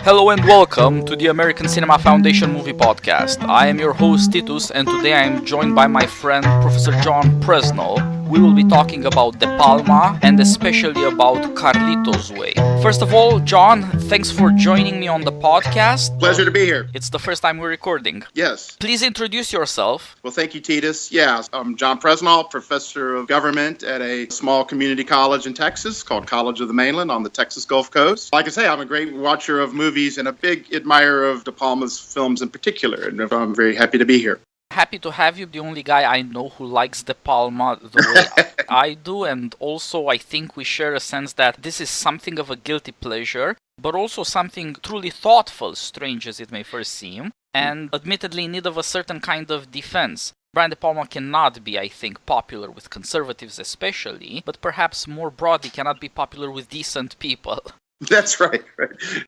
Hello and welcome to the American Cinema Foundation Movie Podcast. I am your host Titus, and today I am joined by my friend Professor John Presnall. We will be talking about De Palma and especially about Carlito's Way. First of all, John, thanks for joining me on the podcast. Pleasure to be here. It's the first time we're recording. Yes. Please introduce yourself. Well, thank you, Titus. Yeah, I'm John Presnall, professor of government at a small community college in Texas called College of the Mainland on the Texas Gulf Coast. Like I say, I'm a great watcher of movies and a big admirer of De Palma's films in particular, and I'm very happy to be here. Happy to have you, the only guy I know who likes De Palma the way I do, and also I think we share a sense that this is something of a guilty pleasure, but also something truly thoughtful, strange as it may first seem, and admittedly in need of a certain kind of defense. Brian De Palma cannot be, I think, popular with conservatives especially, but perhaps more broadly cannot be popular with decent people. That's right.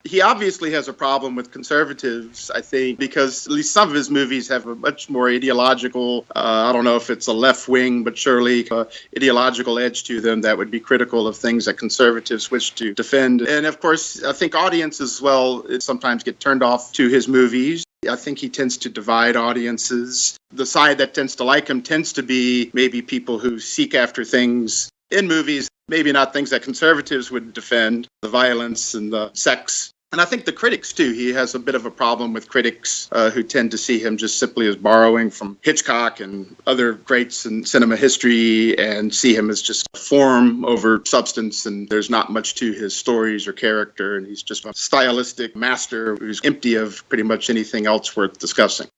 He obviously has a problem with conservatives, I think, because at least some of his movies have a much more ideological, I don't know if it's a left wing, but surely ideological edge to them that would be critical of things that conservatives wish to defend. And of course, I think audiences as well sometimes get turned off to his movies. I think he tends to divide audiences. The side that tends to like him tends to be maybe people who seek after things in movies, maybe not things that conservatives would defend, the violence and the sex. And I think the critics, too. He has a bit of a problem with critics who tend to see him just simply as borrowing from Hitchcock and other greats in cinema history and see him as just form over substance, and there's not much to his stories or character, and he's just a stylistic master who's empty of pretty much anything else worth discussing.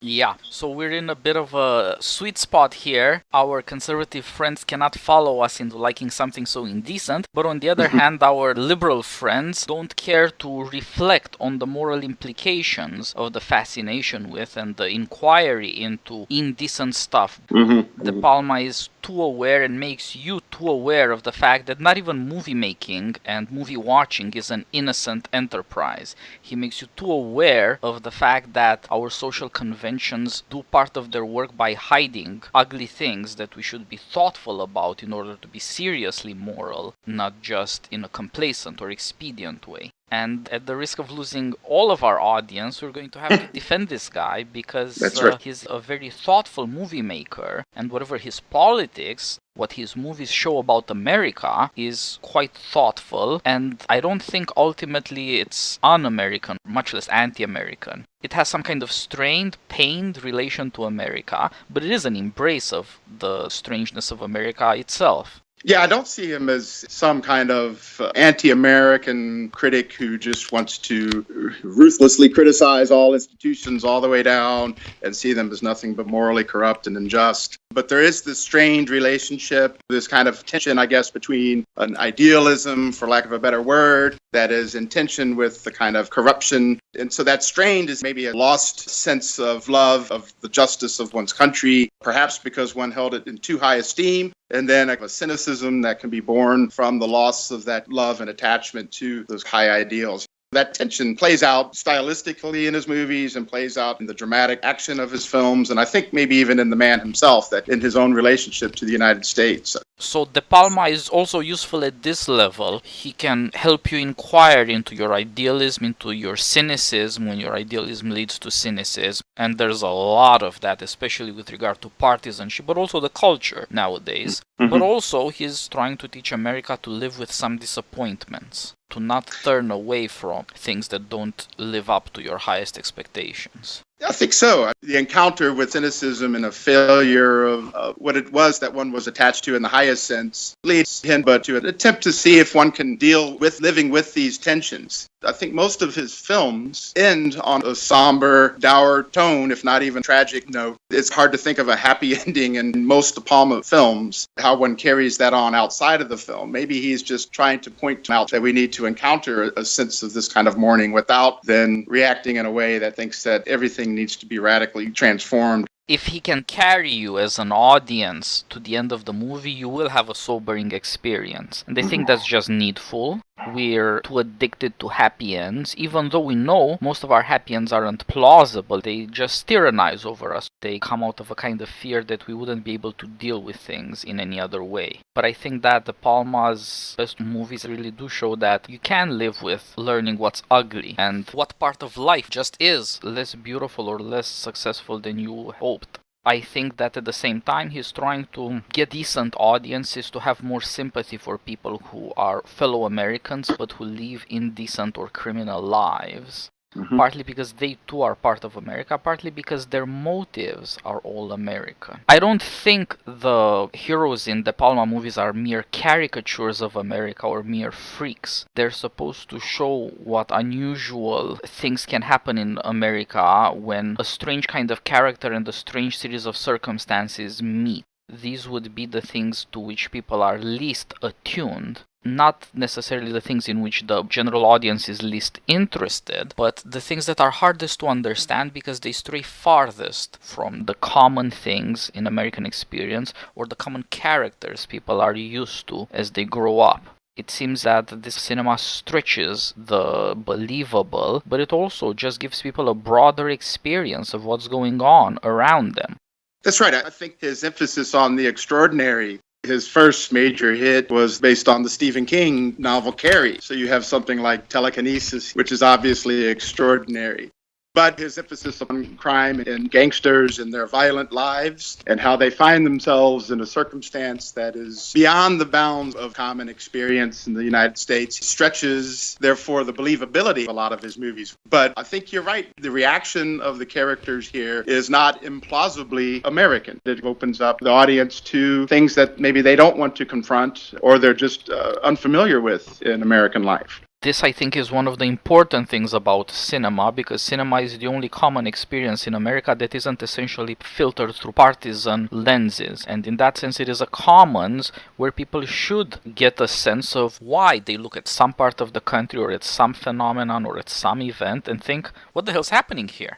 Yeah, so we're in a bit of a sweet spot here. Our conservative friends cannot follow us into liking something so indecent, but on the other hand, our liberal friends don't care to reflect on the moral implications of the fascination with and the inquiry into indecent stuff. De Palma is too aware and makes you too aware of the fact that not even movie making and movie watching is an innocent enterprise. He makes you too aware of the fact that our social conventions do part of their work by hiding ugly things that we should be thoughtful about in order to be seriously moral, not just in a complacent or expedient way. And at the risk of losing all of our audience, we're going to have to defend this guy because he's a very thoughtful movie maker, and whatever his politics, what his movies show about America is quite thoughtful, and I don't think ultimately it's un-American, much less anti-American. It has some kind of strained, pained relation to America, but it is an embrace of the strangeness of America itself. Yeah, I don't see him as some kind of anti-American critic who just wants to ruthlessly criticize all institutions all the way down and see them as nothing but morally corrupt and unjust. But there is this strained relationship, this kind of tension, I guess, between an idealism, for lack of a better word, that is in tension with the kind of corruption. And so that strained is maybe a lost sense of love, of the justice of one's country, perhaps because one held it in too high esteem. And then a cynicism that can be born from the loss of that love and attachment to those high ideals. That tension plays out stylistically in his movies and plays out in the dramatic action of his films, and I think maybe even in the man himself, that in his own relationship to the United States. So De Palma is also useful at this level. He can help you inquire into your idealism, into your cynicism, when your idealism leads to cynicism. And there's a lot of that, especially with regard to partisanship, but also the culture nowadays. But also he's trying to teach America to live with some disappointments, to not turn away from things that don't live up to your highest expectations. I think so. The encounter with cynicism and a failure of what it was that one was attached to in the highest sense leads him but to an attempt to see if one can deal with living with these tensions. I think most of his films end on a somber, dour tone, if not even tragic note. It's hard to think of a happy ending in most De Palma films, how one carries that on outside of the film. Maybe he's just trying to point out that we need to encounter a sense of this kind of mourning without then reacting in a way that thinks that everything needs to be radically transformed. If he can carry you as an audience to the end of the movie, you will have a sobering experience. And I think that's just needful. We're too addicted to happy ends, even though we know most of our happy ends aren't plausible. They just tyrannize over us. They come out of a kind of fear that we wouldn't be able to deal with things in any other way. But I think that De Palma's best movies really do show that you can live with learning what's ugly and what part of life just is less beautiful or less successful than you hoped. I think that at the same time he's trying to get decent audiences to have more sympathy for people who are fellow Americans but who live indecent or criminal lives. Partly because they too are part of America, partly because their motives are all American. I don't think the heroes in De Palma movies are mere caricatures of America or mere freaks. They're supposed to show what unusual things can happen in America when a strange kind of character and a strange series of circumstances meet. These would be the things to which people are least attuned. Not necessarily the things in which the general audience is least interested, but the things that are hardest to understand because they stray farthest from the common things in American experience or the common characters people are used to as they grow up. It seems that this cinema stretches the believable, but it also just gives people a broader experience of what's going on around them. That's right. I think his emphasis on the extraordinary. His first major hit was based on the Stephen King novel Carrie. So you have something like Telekinesis, which is obviously extraordinary. But his emphasis on crime and gangsters and their violent lives and how they find themselves in a circumstance that is beyond the bounds of common experience in the United States stretches, therefore, the believability of a lot of his movies. But I think you're right. The reaction of the characters here is not implausibly American. It opens up the audience to things that maybe they don't want to confront or they're just unfamiliar with in American life. This, I think, is one of the important things about cinema, because cinema is the only common experience in America that isn't essentially filtered through partisan lenses. And in that sense, it is a commons where people should get a sense of why they look at some part of the country or at some phenomenon or at some event and think, what the hell's happening here?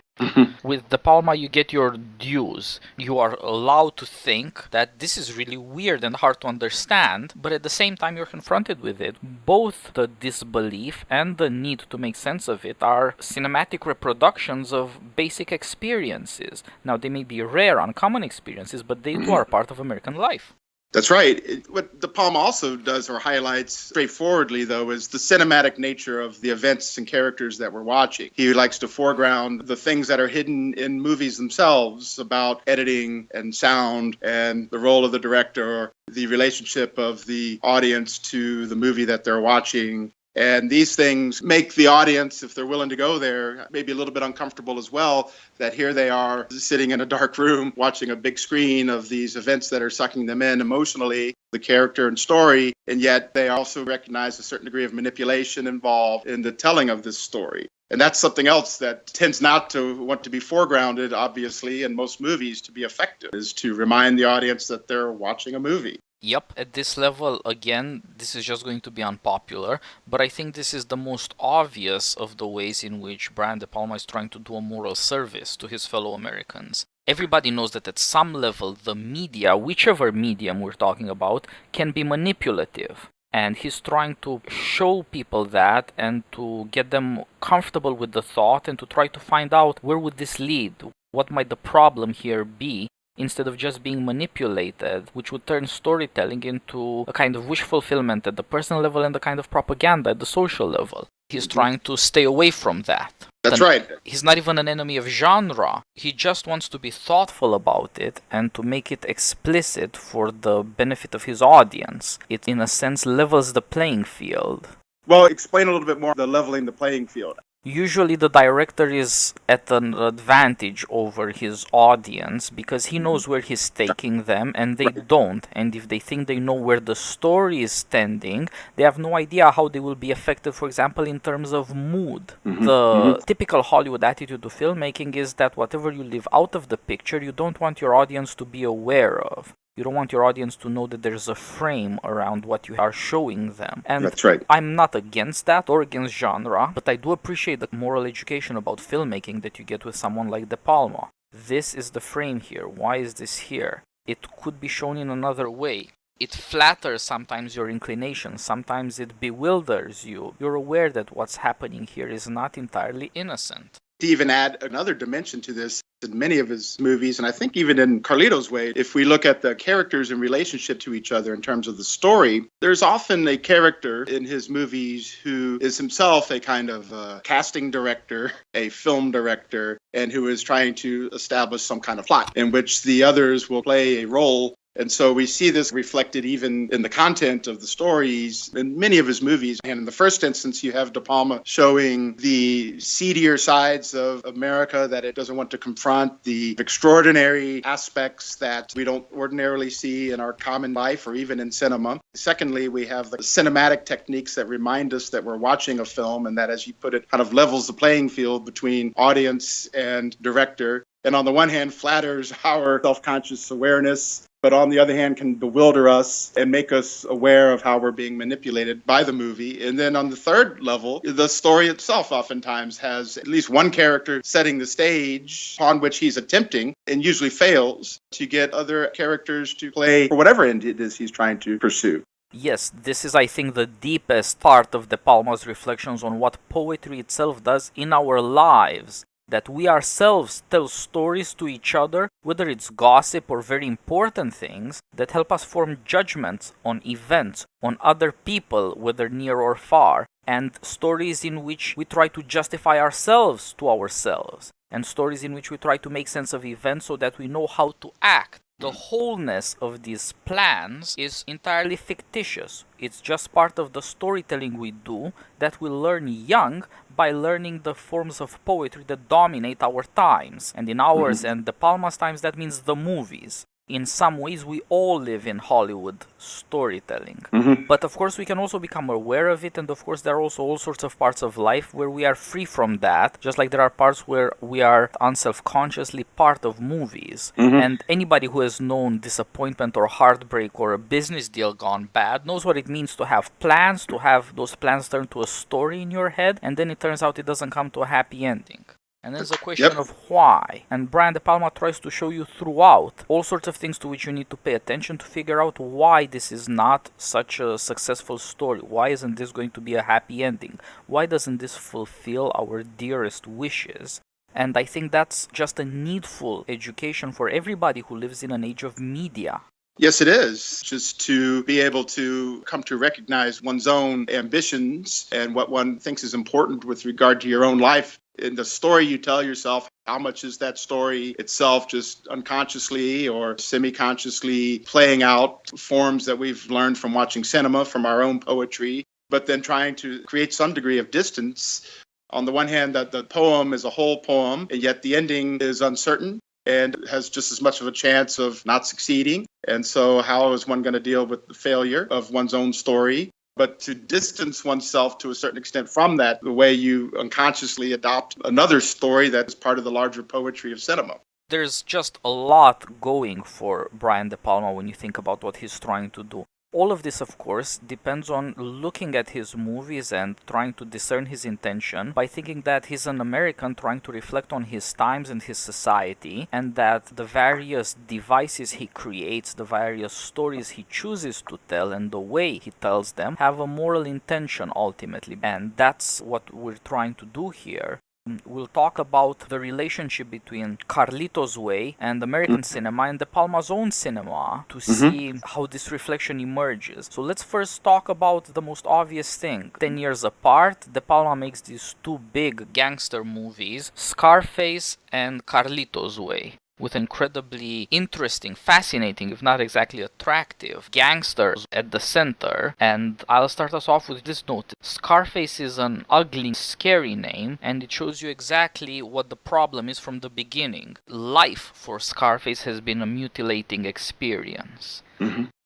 With De Palma, you get your dues. You are allowed to think that this is really weird and hard to understand, but at the same time you're confronted with it. Both the disbelief and the need to make sense of it are cinematic reproductions of basic experiences. Now, they may be rare, uncommon experiences, but they too are part of American life. That's right. What De Palma also does or highlights straightforwardly, though, is the cinematic nature of the events and characters that we're watching. He likes to foreground the things that are hidden in movies themselves about editing and sound and the role of the director, the relationship of the audience to the movie that they're watching. And these things make the audience, if they're willing to go there, maybe a little bit uncomfortable as well, that here they are sitting in a dark room watching a big screen of these events that are sucking them in emotionally, the character and story, and yet they also recognize a certain degree of manipulation involved in the telling of this story. And that's something else that tends not to want to be foregrounded, obviously, in most movies to be effective, is to remind the audience that they're watching a movie. Yep, at this level, again, this is just going to be unpopular, but I think this is the most obvious of the ways in which Brian De Palma is trying to do a moral service to his fellow Americans. Everybody knows that at some level, the media, whichever medium we're talking about, can be manipulative. And he's trying to show people that and to get them comfortable with the thought and to try to find out where would this lead, what might the problem here be, instead of just being manipulated, which would turn storytelling into a kind of wish fulfillment at the personal level and a kind of propaganda at the social level. He's trying to stay away from that. That's right. He's not even an enemy of genre. He just wants to be thoughtful about it and to make it explicit for the benefit of his audience. It, in a sense, levels the playing field. Well, explain a little bit more the leveling the playing field. Usually the director is at an advantage over his audience because he knows where he's taking them and they don't. And if they think they know where the story is standing, they have no idea how they will be affected, for example, in terms of mood. The typical Hollywood attitude to filmmaking is that whatever you leave out of the picture, you don't want your audience to be aware of. You don't want your audience to know that there's a frame around what you are showing them. And that's right. I'm not against that or against genre, but I do appreciate the moral education about filmmaking that you get with someone like De Palma. This is the frame here. Why is this here? It could be shown in another way. It flatters sometimes your inclinations, sometimes it bewilders you. You're aware that what's happening here is not entirely innocent. To even add another dimension to this, in many of his movies, and I think even in Carlito's way, if we look at the characters in relationship to each other in terms of the story, there's often a character in his movies who is himself a kind of casting director, a film director, and who is trying to establish some kind of plot in which the others will play a role. And so we see this reflected even in the content of the stories in many of his movies. And in the first instance, you have De Palma showing the seedier sides of America that it doesn't want to confront, the extraordinary aspects that we don't ordinarily see in our common life or even in cinema. Secondly, we have the cinematic techniques that remind us that we're watching a film and that, as you put it, kind of levels the playing field between audience and director. And on the one hand, flatters our self-conscious awareness, but on the other hand can bewilder us and make us aware of how we're being manipulated by the movie. And then on the third level, the story itself oftentimes has at least one character setting the stage upon which he's attempting, and usually fails, to get other characters to play for whatever end it is he's trying to pursue. Yes, this is, I think, the deepest part of De Palma's reflections on what poetry itself does in our lives. That we ourselves tell stories to each other, whether it's gossip or very important things, that help us form judgments on events, on other people, whether near or far, and stories in which we try to justify ourselves to ourselves, and stories in which we try to make sense of events so that we know how to act. The wholeness of these plans is entirely fictitious. It's just part of the storytelling we do that we learn young by learning the forms of poetry that dominate our times. And in ours and De Palma's times, that means the movies. In some ways, we all live in Hollywood storytelling. But of course, we can also become aware of it. And of course, there are also all sorts of parts of life where we are free from that. Just like there are parts where we are unself-consciously part of movies. And anybody who has known disappointment or heartbreak or a business deal gone bad knows what it means to have plans, to have those plans turn to a story in your head. And then it turns out it doesn't come to a happy ending. And then it's a question of why. And Brian De Palma tries to show you throughout all sorts of things to which you need to pay attention to figure out why this is not such a successful story. Why isn't this going to be a happy ending? Why doesn't this fulfill our dearest wishes? And I think that's just a needful education for everybody who lives in an age of media. Yes, it is. Just to be able to come to recognize one's own ambitions and what one thinks is important with regard to your own life. In the story you tell yourself, how much is that story itself just unconsciously or semi-consciously playing out forms that we've learned from watching cinema, from our own poetry, but then trying to create some degree of distance. On the one hand, that the poem is a whole poem, and yet the ending is uncertain and has just as much of a chance of not succeeding. And so how is one going to deal with the failure of one's own story? But to distance oneself to a certain extent from that, the way you unconsciously adopt another story that is part of the larger poetry of cinema. There's just a lot going for Brian De Palma when you think about what he's trying to do. All of this, of course, depends on looking at his movies and trying to discern his intention by thinking that he's an American trying to reflect on his times and his society, and that the various devices he creates, the various stories he chooses to tell, and the way he tells them have a moral intention ultimately. And that's what we're trying to do here. We'll talk about the relationship between Carlito's way and American cinema and De Palma's own cinema to see how this reflection emerges. So let's first talk about the most obvious thing. 10 years apart, De Palma makes these two big gangster movies, Scarface and Carlito's Way, with incredibly interesting, fascinating, if not exactly attractive, gangsters at the center. And I'll start us off with this note. Scarface is an ugly, scary name, and it shows you exactly what the problem is from the beginning. Life for Scarface has been a mutilating experience.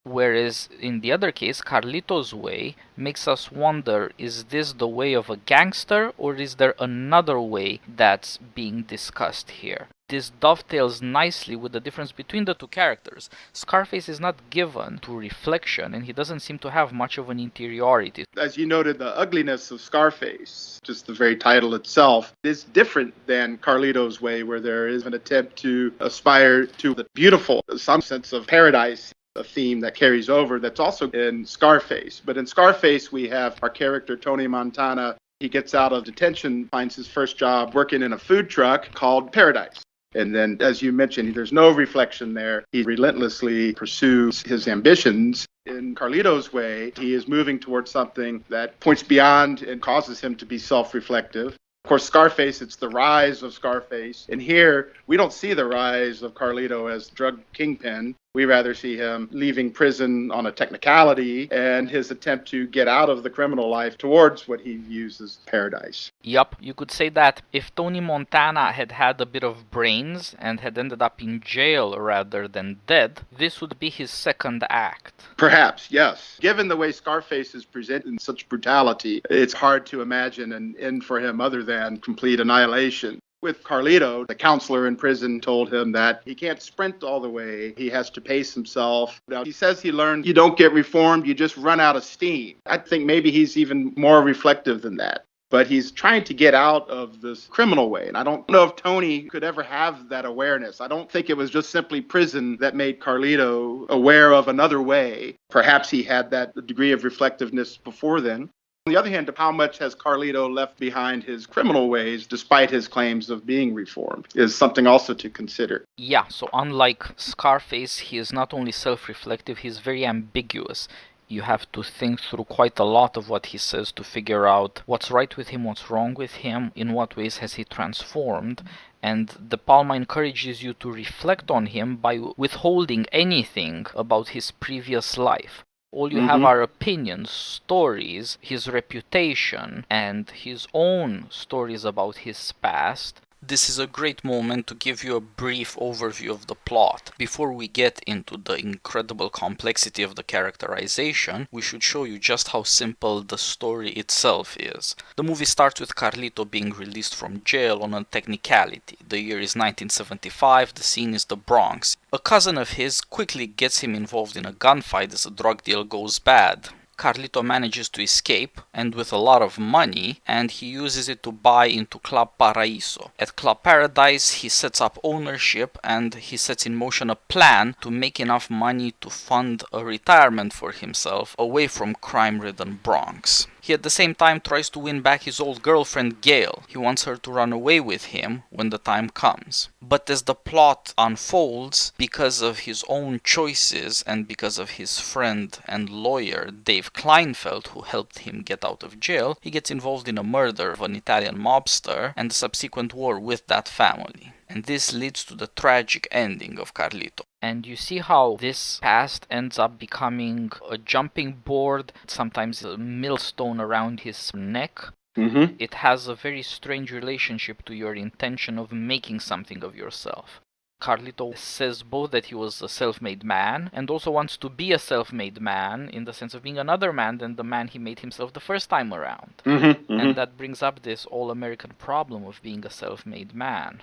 Whereas in the other case, Carlito's Way makes us wonder, is this the way of a gangster, or is there another way that's being discussed here? This dovetails nicely with the difference between the two characters. Scarface is not given to reflection, and he doesn't seem to have much of an interiority. As you noted, the ugliness of Scarface, just the very title itself, is different than Carlito's Way, where there is an attempt to aspire to the beautiful, some sense of paradise. a theme that carries over that's also in Scarface. But in Scarface, we have our character, Tony Montana. He gets out of detention, finds his first job working in a food truck called Paradise. And then, as you mentioned, there's no reflection there. He relentlessly pursues his ambitions. In Carlito's way, he is moving towards something that points beyond and causes him to be self-reflective. Of course, Scarface, it's the rise of Scarface. And here, we don't see the rise of Carlito as drug kingpin. We rather see him leaving prison on a technicality and his attempt to get out of the criminal life towards what he views as paradise. Yup, you could say that if Tony Montana had had a bit of brains and had ended up in jail rather than dead, this would be his second act. Perhaps, yes. Given the way Scarface is presented in such brutality, it's hard to imagine an end for him other than complete annihilation. With Carlito, the counselor in prison told him that he can't sprint all the way. He has to pace himself. Now, he says he learned you don't get reformed, you just run out of steam. I think maybe he's even more reflective than that. But he's trying to get out of this criminal way. And I don't know if Tony could ever have that awareness. I don't think it was just simply prison that made Carlito aware of another way. Perhaps he had that degree of reflectiveness before then. On the other hand, how much has Carlito left behind his criminal ways despite his claims of being reformed is something also to consider. Yeah, so unlike Scarface, he is not only self-reflective, he's very ambiguous. You have to think through quite a lot of what he says to figure out what's right with him, what's wrong with him, in what ways has he transformed. And De Palma encourages you to reflect on him by withholding anything about his previous life. All you have are opinions, stories, his reputation, and his own stories about his past. This is a great moment to give you a brief overview of the plot. Before we get into the incredible complexity of the characterization, we should show you just how simple the story itself is. The movie starts with Carlito being released from jail on a technicality. The year is 1975, the scene is the Bronx. A cousin of his quickly gets him involved in a gunfight as a drug deal goes bad. Carlito manages to escape, and with a lot of money, and he uses it to buy into Club Paraíso. At Club Paradise, he sets up ownership, and he sets in motion a plan to make enough money to fund a retirement for himself away from crime-ridden Bronx. He at the same time tries to win back his old girlfriend Gail. He wants her to run away with him when the time comes. But as the plot unfolds, because of his own choices and because of his friend and lawyer Dave Kleinfeld, who helped him get out of jail, he gets involved in a murder of an Italian mobster and the subsequent war with that family. And this leads to the tragic ending of Carlito. And you see how this past ends up becoming a jumping board, sometimes a millstone around his neck. It has a very strange relationship to your intention of making something of yourself. Carlito says both that he was a self-made man and also wants to be a self-made man in the sense of being another man than the man he made himself the first time around. And that brings up this all-American problem of being a self-made man.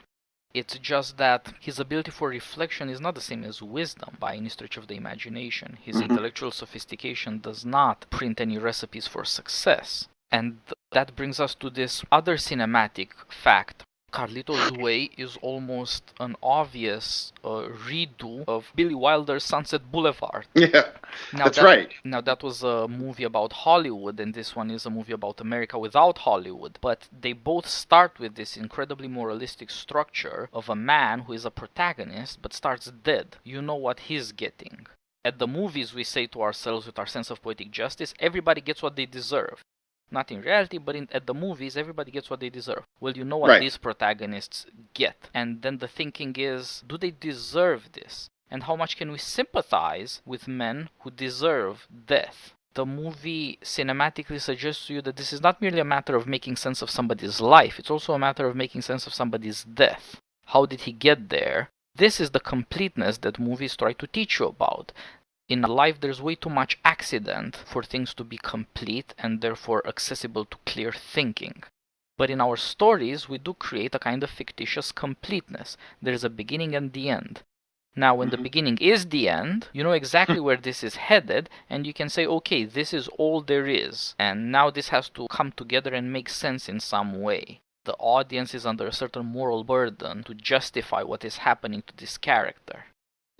It's just that his ability for reflection is not the same as wisdom by any stretch of the imagination. His intellectual sophistication does not print any recipes for success. And that brings us to this other cinematic fact. Carlito's Way is almost an obvious redo of Billy Wilder's Sunset Boulevard. Yeah, that's right. Now, that was a movie about Hollywood, and this one is a movie about America without Hollywood. But they both start with this incredibly moralistic structure of a man who is a protagonist but starts dead. You know what he's getting. At the movies, we say to ourselves with our sense of poetic justice, everybody gets what they deserve. Not in reality, but at the movies, everybody gets what they deserve. Well, you know what these protagonists get. And then the thinking is, do they deserve this? And how much can we sympathize with men who deserve death? The movie cinematically suggests to you that this is not merely a matter of making sense of somebody's life. It's also a matter of making sense of somebody's death. How did he get there? This is the completeness that movies try to teach you about. In life, there's way too much accident for things to be complete and therefore accessible to clear thinking. But in our stories, we do create a kind of fictitious completeness. There's a beginning and the end. Now, when the beginning is the end, you know exactly where this is headed, and you can say, okay, this is all there is. And now this has to come together and make sense in some way. The audience is under a certain moral burden to justify what is happening to this character.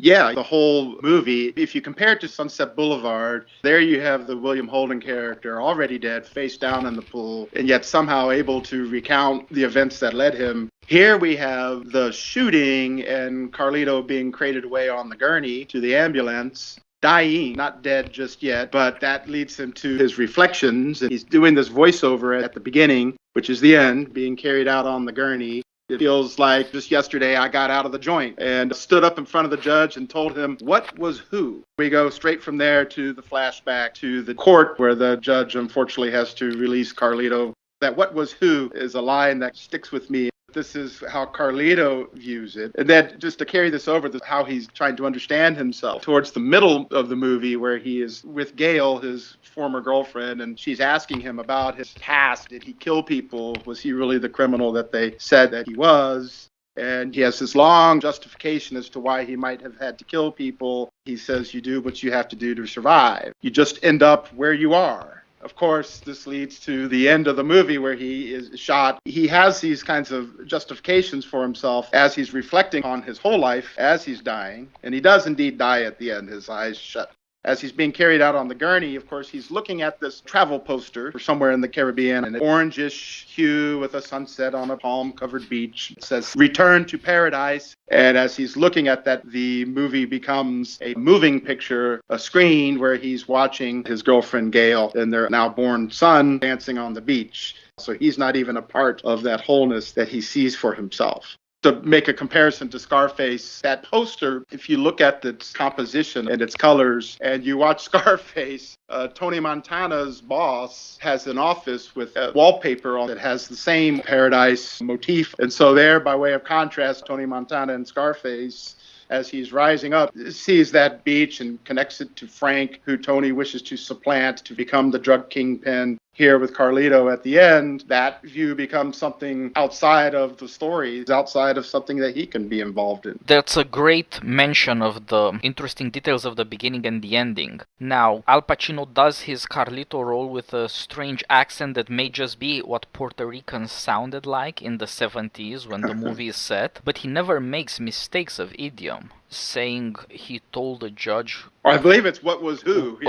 Yeah, the whole movie, if you compare it to Sunset Boulevard, there you have the William Holden character already dead, face down in the pool, and yet somehow able to recount the events that led him. Here we have the shooting and Carlito being crated away on the gurney to the ambulance, dying, not dead just yet, but that leads him to his reflections. And he's doing this voiceover at the beginning, which is the end, being carried out on the gurney. It feels like just yesterday I got out of the joint and stood up in front of the judge and told him what was who. We go straight from there to the flashback to the court where the judge unfortunately has to release Carlito. That what was who is a line that sticks with me. This is how Carlito views it. And then just to carry this over, how he's trying to understand himself towards the middle of the movie where he is with Gail, his former girlfriend, and she's asking him about his past. Did he kill people? Was he really the criminal that they said that he was? And he has this long justification as to why he might have had to kill people. He says, you do what you have to do to survive. You just end up where you are. Of course, this leads to the end of the movie where he is shot. He has these kinds of justifications for himself as he's reflecting on his whole life as he's dying. And he does indeed die at the end, his eyes shut. As he's being carried out on the gurney, of course, he's looking at this travel poster for somewhere in the Caribbean, an orangish hue with a sunset on a palm-covered beach. It says, "Return to Paradise." And as he's looking at that, the movie becomes a moving picture, a screen where he's watching his girlfriend, Gail, and their now-born son dancing on the beach. So he's not even a part of that wholeness that he sees for himself. To make a comparison to Scarface, that poster, if you look at its composition and its colors, and you watch Scarface, Tony Montana's boss has an office with a wallpaper on it that has the same paradise motif. And so there, by way of contrast, Tony Montana and Scarface, as he's rising up, sees that beach and connects it to Frank, who Tony wishes to supplant to become the drug kingpin. Here with Carlito at the end, that view becomes something outside of the story, outside of something that he can be involved in. That's a great mention of the interesting details of the beginning and the ending. Now, Al Pacino does his Carlito role with a strange accent that may just be what Puerto Ricans sounded like in the 70s when the movie is set, but he never makes mistakes of idiom. Saying he told the judge... I believe it's what was who.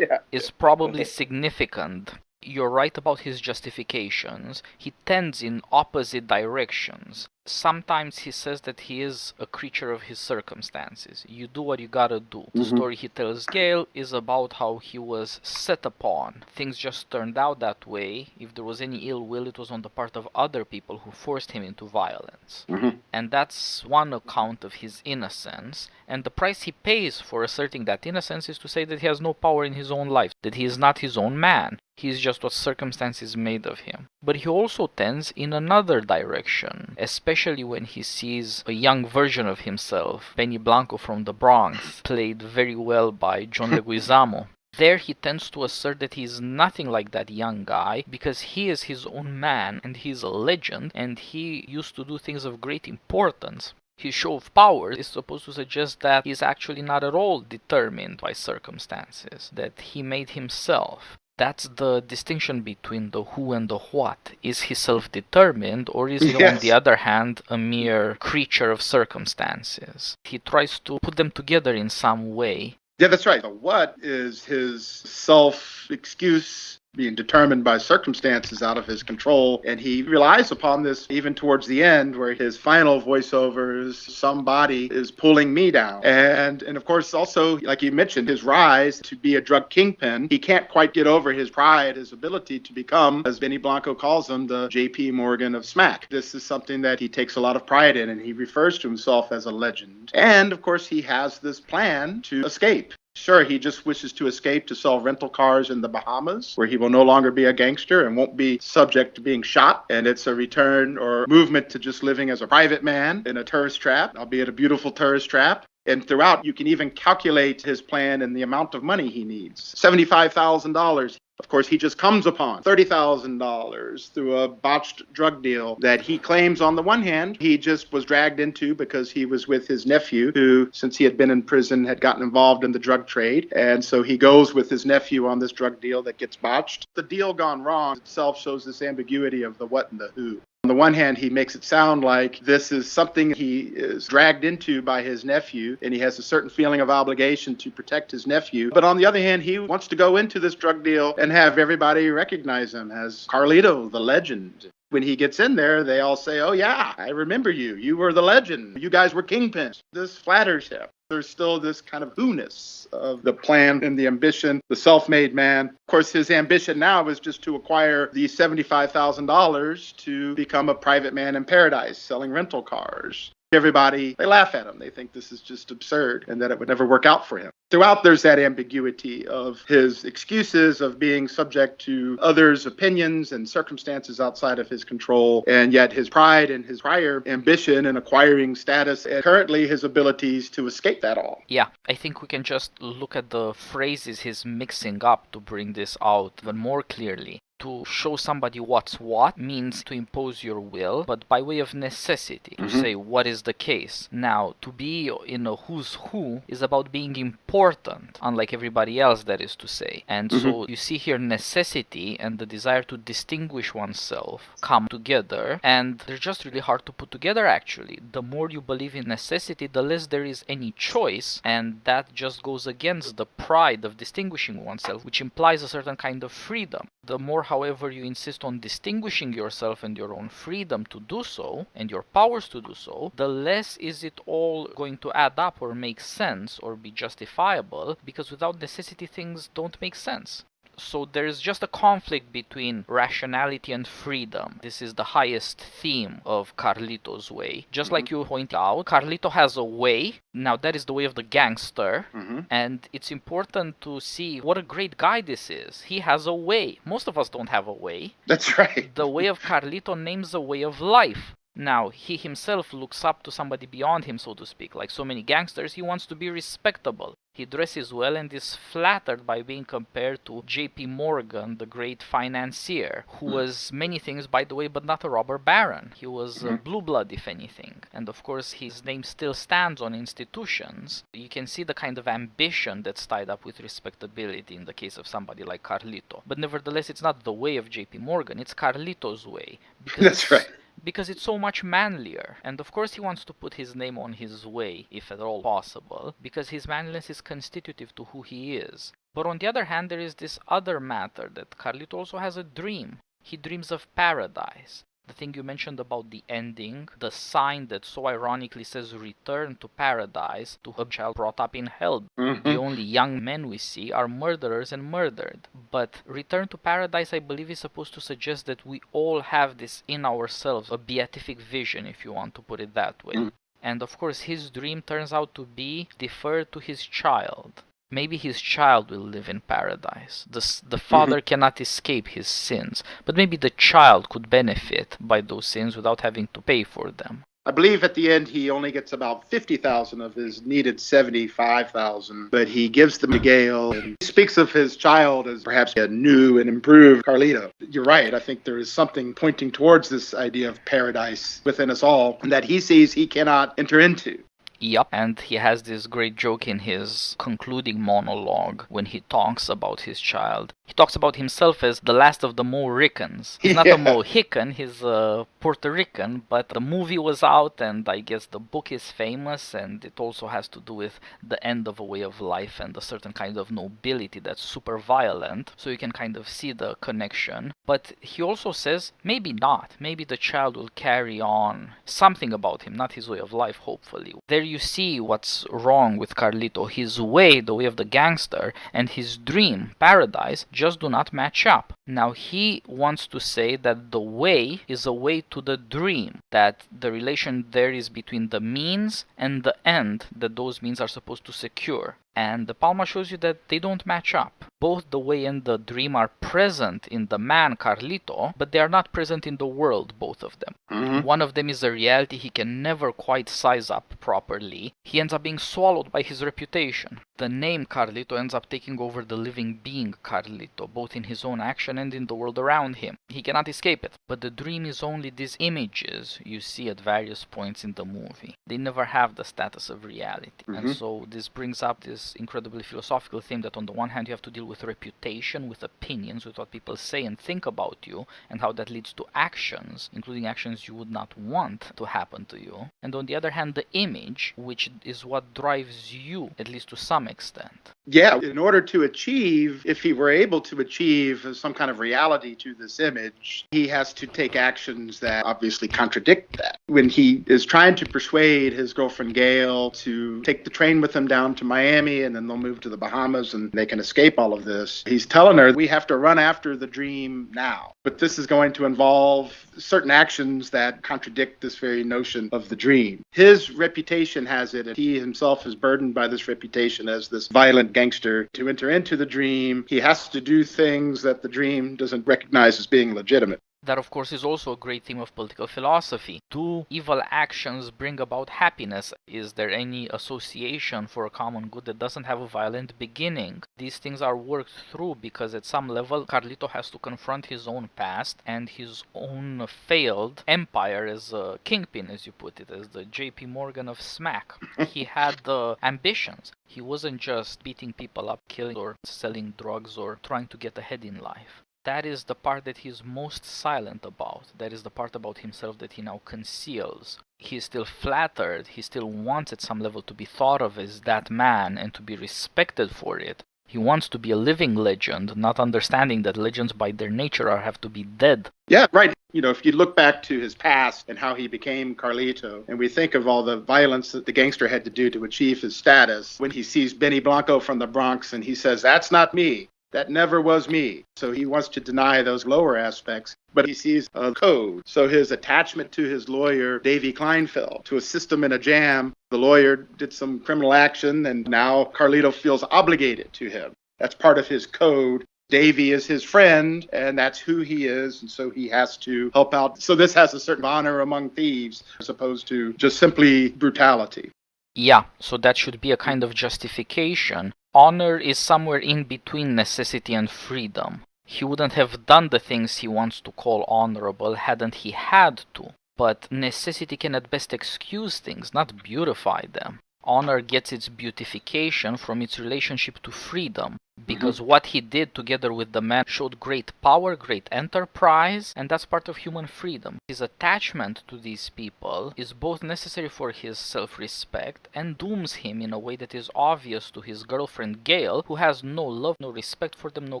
Is probably significant. You're right about his justifications. He tends in opposite directions. Sometimes he says that he is a creature of his circumstances. You do what you gotta do. The story he tells Gail is about how he was set upon. Things just turned out that way. If there was any ill will, it was on the part of other people who forced him into violence. And that's one account of his innocence. And the price he pays for asserting that innocence is to say that he has no power in his own life, that he is not his own man. He is just what circumstances made of him. But he also tends in another direction, especially when he sees a young version of himself, Benny Blanco from the Bronx, played very well by John Leguizamo. There he tends to assert that he is nothing like that young guy because he is his own man and he is a legend and he used to do things of great importance. His show of power is supposed to suggest that he is actually not at all determined by circumstances, that he made himself. That's the distinction between the who and the what. Is he self-determined, or is he, on the other hand, a mere creature of circumstances? He tries to put them together in some way. Yeah, that's right. The what is his self-excuse being determined by circumstances out of his control. And he relies upon this even towards the end where his final voiceover is somebody is pulling me down. And of course, also, like you mentioned, his rise to be a drug kingpin, he can't quite get over his pride, his ability to become, as Benny Blanco calls him, the J.P. Morgan of smack. This is something that he takes a lot of pride in, and he refers to himself as a legend. And of course, he has this plan to escape. Sure, he just wishes to escape to sell rental cars in the Bahamas, where he will no longer be a gangster and won't be subject to being shot. And it's a return or movement to just living as a private man in a tourist trap, albeit a beautiful tourist trap. And throughout, you can even calculate his plan and the amount of money he needs. $75,000. Of course, he just comes upon $30,000 through a botched drug deal that he claims on the one hand he just was dragged into because he was with his nephew who, since he had been in prison, had gotten involved in the drug trade. And so he goes with his nephew on this drug deal that gets botched. The deal gone wrong itself shows this ambiguity of the what and the who. On On the one hand, he makes it sound like this is something he is dragged into by his nephew, and he has a certain feeling of obligation to protect his nephew. But on the other hand, he wants to go into this drug deal and have everybody recognize him as Carlito, the legend. When he gets in there, they all say, oh yeah, I remember you. You were the legend. You guys were kingpins. This flatters him. There's still this kind of who-ness of the plan and the ambition, the self-made man. Of course, his ambition now is just to acquire the $75,000 to become a private man in paradise, selling rental cars. Everybody, they laugh at him. They think this is just absurd and that it would never work out for him. Throughout, there's that ambiguity of his excuses of being subject to others' opinions and circumstances outside of his control, and yet his pride and his prior ambition in acquiring status, and currently his abilities to escape that all. Yeah, I think we can just look at the phrases he's mixing up to bring this out even more clearly. To show somebody what's what means to impose your will, but by way of necessity, to say what is the case. Now, to be in a who's who is about being important, unlike everybody else, that is to say. And so you see here necessity and the desire to distinguish oneself come together, and they're just really hard to put together, actually. The more you believe in necessity, the less there is any choice, and that just goes against the pride of distinguishing oneself, which implies a certain kind of freedom. The more, however, you insist on distinguishing yourself and your own freedom to do so, and your powers to do so, the less is it all going to add up or make sense or be justifiable, because without necessity things don't make sense. So there's just a conflict between rationality and freedom. This is the highest theme of Carlito's way. Just like you point out, Carlito has a way. Now that is the way of the gangster. And it's important to see what a great guy this is. He has a way. Most of us don't have a way. That's right. The way of Carlito names a way of life. Now, he himself looks up to somebody beyond him, so to speak. Like so many gangsters, he wants to be respectable. He dresses well and is flattered by being compared to J.P. Morgan, the great financier, who was many things, by the way, but not a robber baron. He was a blue blood, if anything. And of course, his name still stands on institutions. You can see the kind of ambition that's tied up with respectability in the case of somebody like Carlito. But nevertheless, it's not the way of J.P. Morgan, it's Carlito's way. That's right. Because it's so much manlier. And of course he wants to put his name on his way, if at all possible, because his manliness is constitutive to who he is. But on the other hand, there is this other matter, that Carlito also has a dream. He dreams of paradise. The thing you mentioned about the ending, the sign that so ironically says return to paradise to a child brought up in hell. The only young men we see are murderers and murdered. But return to paradise, I believe, is supposed to suggest that we all have this in ourselves, a beatific vision, if you want to put it that way. And of course his dream turns out to be deferred to his child. Maybe his child will live in paradise. The father cannot escape his sins, but maybe the child could benefit by those sins without having to pay for them. I believe at the end he only gets about 50,000 of his needed 75,000, but he gives them to Gail and he speaks of his child as perhaps a new and improved Carlito. You're right. I think there is something pointing towards this idea of paradise within us all that he sees he cannot enter into. Yup, and he has this great joke in his concluding monologue when he talks about his child. He talks about himself as the last of the Mohicans. He's not a Mohican, he's a Puerto Rican, but the movie was out and I guess the book is famous, and it also has to do with the end of a way of life and a certain kind of nobility that's super violent, so you can kind of see the connection. But he also says, maybe not, maybe the child will carry on something about him, not his way of life, hopefully. There you see what's wrong with Carlito. His way, the way of the gangster, and his dream, paradise, just do not match up. Now he wants to say that the way is a way to the dream, that the relation there is between the means and the end that those means are supposed to secure. And the Palma shows you that they don't match up. Both the way and the dream are present in the man Carlito, but they are not present in the world, both of them. One of them is a reality he can never quite size up properly. He ends up being swallowed by his reputation. The name Carlito ends up taking over the living being Carlito, both in his own action and in the world around him. He cannot escape it. But the dream is only these images you see at various points in the movie. They never have the status of reality. And so this brings up this incredibly philosophical theme that on the one hand you have to deal with reputation, with opinions, with what people say and think about you, and how that leads to actions, including actions you would not want to happen to you. And on the other hand, the image, which is what drives you, at least to some extent. Yeah, in order to achieve, if he were able to achieve some kind of reality to this image, he has to take actions that obviously contradict that. When he is trying to persuade his girlfriend Gail to take the train with him down to Miami and then they'll move to the Bahamas and they can escape all of this, he's telling her, we have to run after the dream now. But this is going to involve certain actions that contradict this very notion of the dream. His reputation has it, and he himself is burdened by this reputation as this violent gangster. To enter into the dream, he has to do things that the dream doesn't recognize as being legitimate. That, of course, is also a great theme of political philosophy. Do evil actions bring about happiness? Is there any association for a common good that doesn't have a violent beginning? These things are worked through because at some level, Carlito has to confront his own past and his own failed empire as a kingpin, as you put it, as the J.P. Morgan of smack. He had the ambitions. He wasn't just beating people up, killing or selling drugs or trying to get ahead in life. That is the part that he's most silent about. That is the part about himself that he now conceals. He's still flattered. He still wants at some level to be thought of as that man and to be respected for it. He wants to be a living legend, not understanding that legends by their nature have to be dead. Yeah, right. You know, if you look back to his past and how he became Carlito, and we think of all the violence that the gangster had to do to achieve his status, when he sees Benny Blanco from the Bronx and he says, "That's not me. That never was me." So he wants to deny those lower aspects, but he sees a code. So his attachment to his lawyer, Davy Kleinfeld, to assist him in a jam, the lawyer did some criminal action, and now Carlito feels obligated to him. That's part of his code. Davy is his friend, and that's who he is, and so he has to help out. So this has a certain honor among thieves, as opposed to just simply brutality. Yeah, so that should be a kind of justification. Honor is somewhere in between necessity and freedom. He wouldn't have done the things he wants to call honorable hadn't he had to. But necessity can at best excuse things, not beautify them. Honor gets its beautification from its relationship to freedom, because what he did together with the man showed great power, great enterprise, and that's part of human freedom. His attachment to these people is both necessary for his self-respect and dooms him in a way that is obvious to his girlfriend Gail, who has no love, no respect for them, no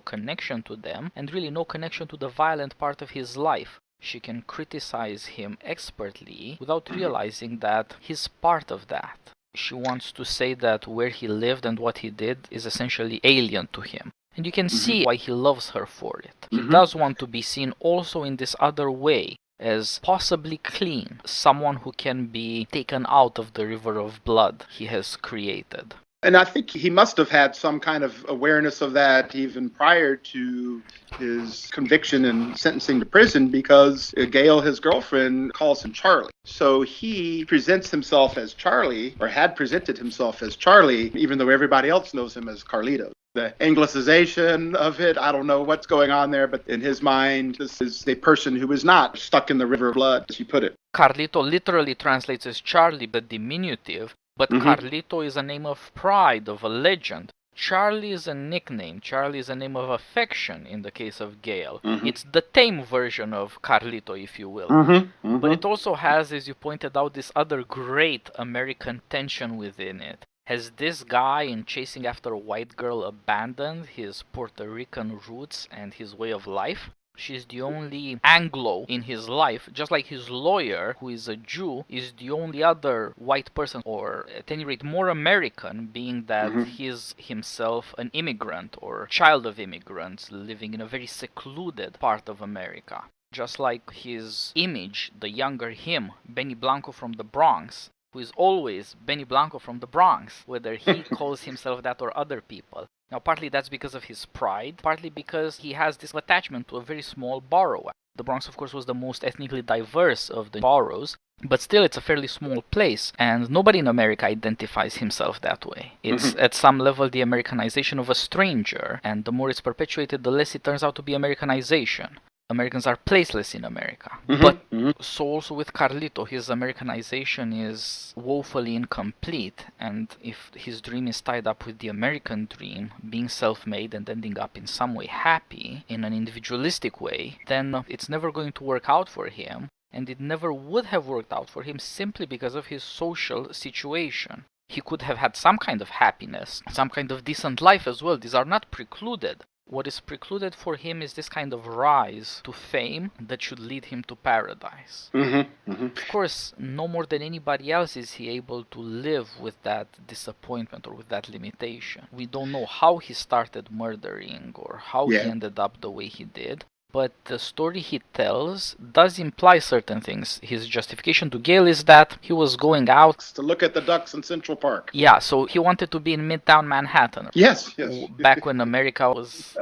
connection to them, and really no connection to the violent part of his life. She can criticize him expertly without realizing that he's part of that. She wants to say that where he lived and what he did is essentially alien to him. And you can see why he loves her for it. He does want to be seen also in this other way, as possibly clean, someone who can be taken out of the river of blood he has created. And I think he must have had some kind of awareness of that even prior to his conviction and sentencing to prison, because Gail, his girlfriend, calls him Charlie. So he presents himself as Charlie, or had presented himself as Charlie, even though everybody else knows him as Carlito. The anglicization of it, I don't know what's going on there, but in his mind, this is a person who is not stuck in the river of blood, as you put it. Carlito literally translates as Charlie, the diminutive, but Carlito is a name of pride, of a legend. Charlie is a nickname. Charlie is a name of affection in the case of Gail. It's the tame version of Carlito, if you will. But it also has, as you pointed out, this other great American tension within it. Has this guy, in chasing after a white girl, abandoned his Puerto Rican roots and his way of life? She's the only Anglo in his life, just like his lawyer, who is a Jew, is the only other white person, or at any rate more American, being that he's himself an immigrant or child of immigrants living in a very secluded part of America. Just like his image, the younger him, Benny Blanco from the Bronx, who is always Benny Blanco from the Bronx, whether he calls himself that or other people. Now, partly that's because of his pride, partly because he has this attachment to a very small borrower. The Bronx, of course, was the most ethnically diverse of the boroughs, but still it's a fairly small place, and nobody in America identifies himself that way. It's at some level the Americanization of a stranger, and the more it's perpetuated, the less it turns out to be Americanization. Americans are placeless in America. But so also with Carlito, his Americanization is woefully incomplete, and if his dream is tied up with the American dream, being self-made and ending up in some way happy, in an individualistic way, then it's never going to work out for him, and it never would have worked out for him simply because of his social situation. He could have had some kind of happiness, some kind of decent life as well. These are not precluded. What is precluded for him is this kind of rise to fame that should lead him to paradise. Of course, no more than anybody else is he able to live with that disappointment or with that limitation. We don't know how he started murdering or how he ended up the way he did. But the story he tells does imply certain things. His justification to Gale is that he was going out to look at the ducks in Central Park. Yeah, so he wanted to be in Midtown Manhattan. Yes. Back when America was,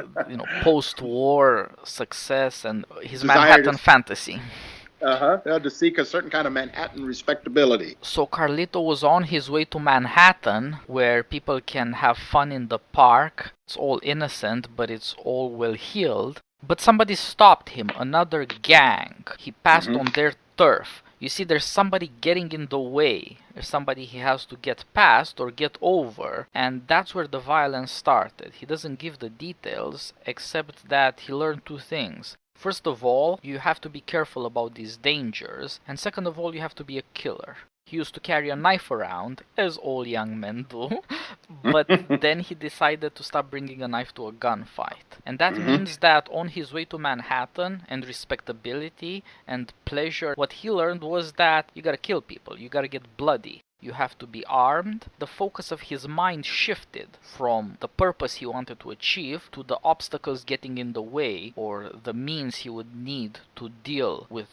post-war success and his Manhattan fantasy. To seek a certain kind of Manhattan respectability. So Carlito was on his way to Manhattan, where people can have fun in the park. It's all innocent, but it's all well-heeled. But somebody stopped him, another gang. He passed on their turf. You see, there's somebody getting in the way. There's somebody he has to get past or get over. And that's where the violence started. He doesn't give the details, except that he learned two things. First of all, you have to be careful about these dangers. And second of all, you have to be a killer. He used to carry a knife around, as all young men do, but then he decided to stop bringing a knife to a gunfight. And that means that on his way to Manhattan and respectability and pleasure, what he learned was that you gotta kill people, you gotta get bloody. You have to be armed. The focus of his mind shifted from the purpose he wanted to achieve to the obstacles getting in the way or the means he would need to deal with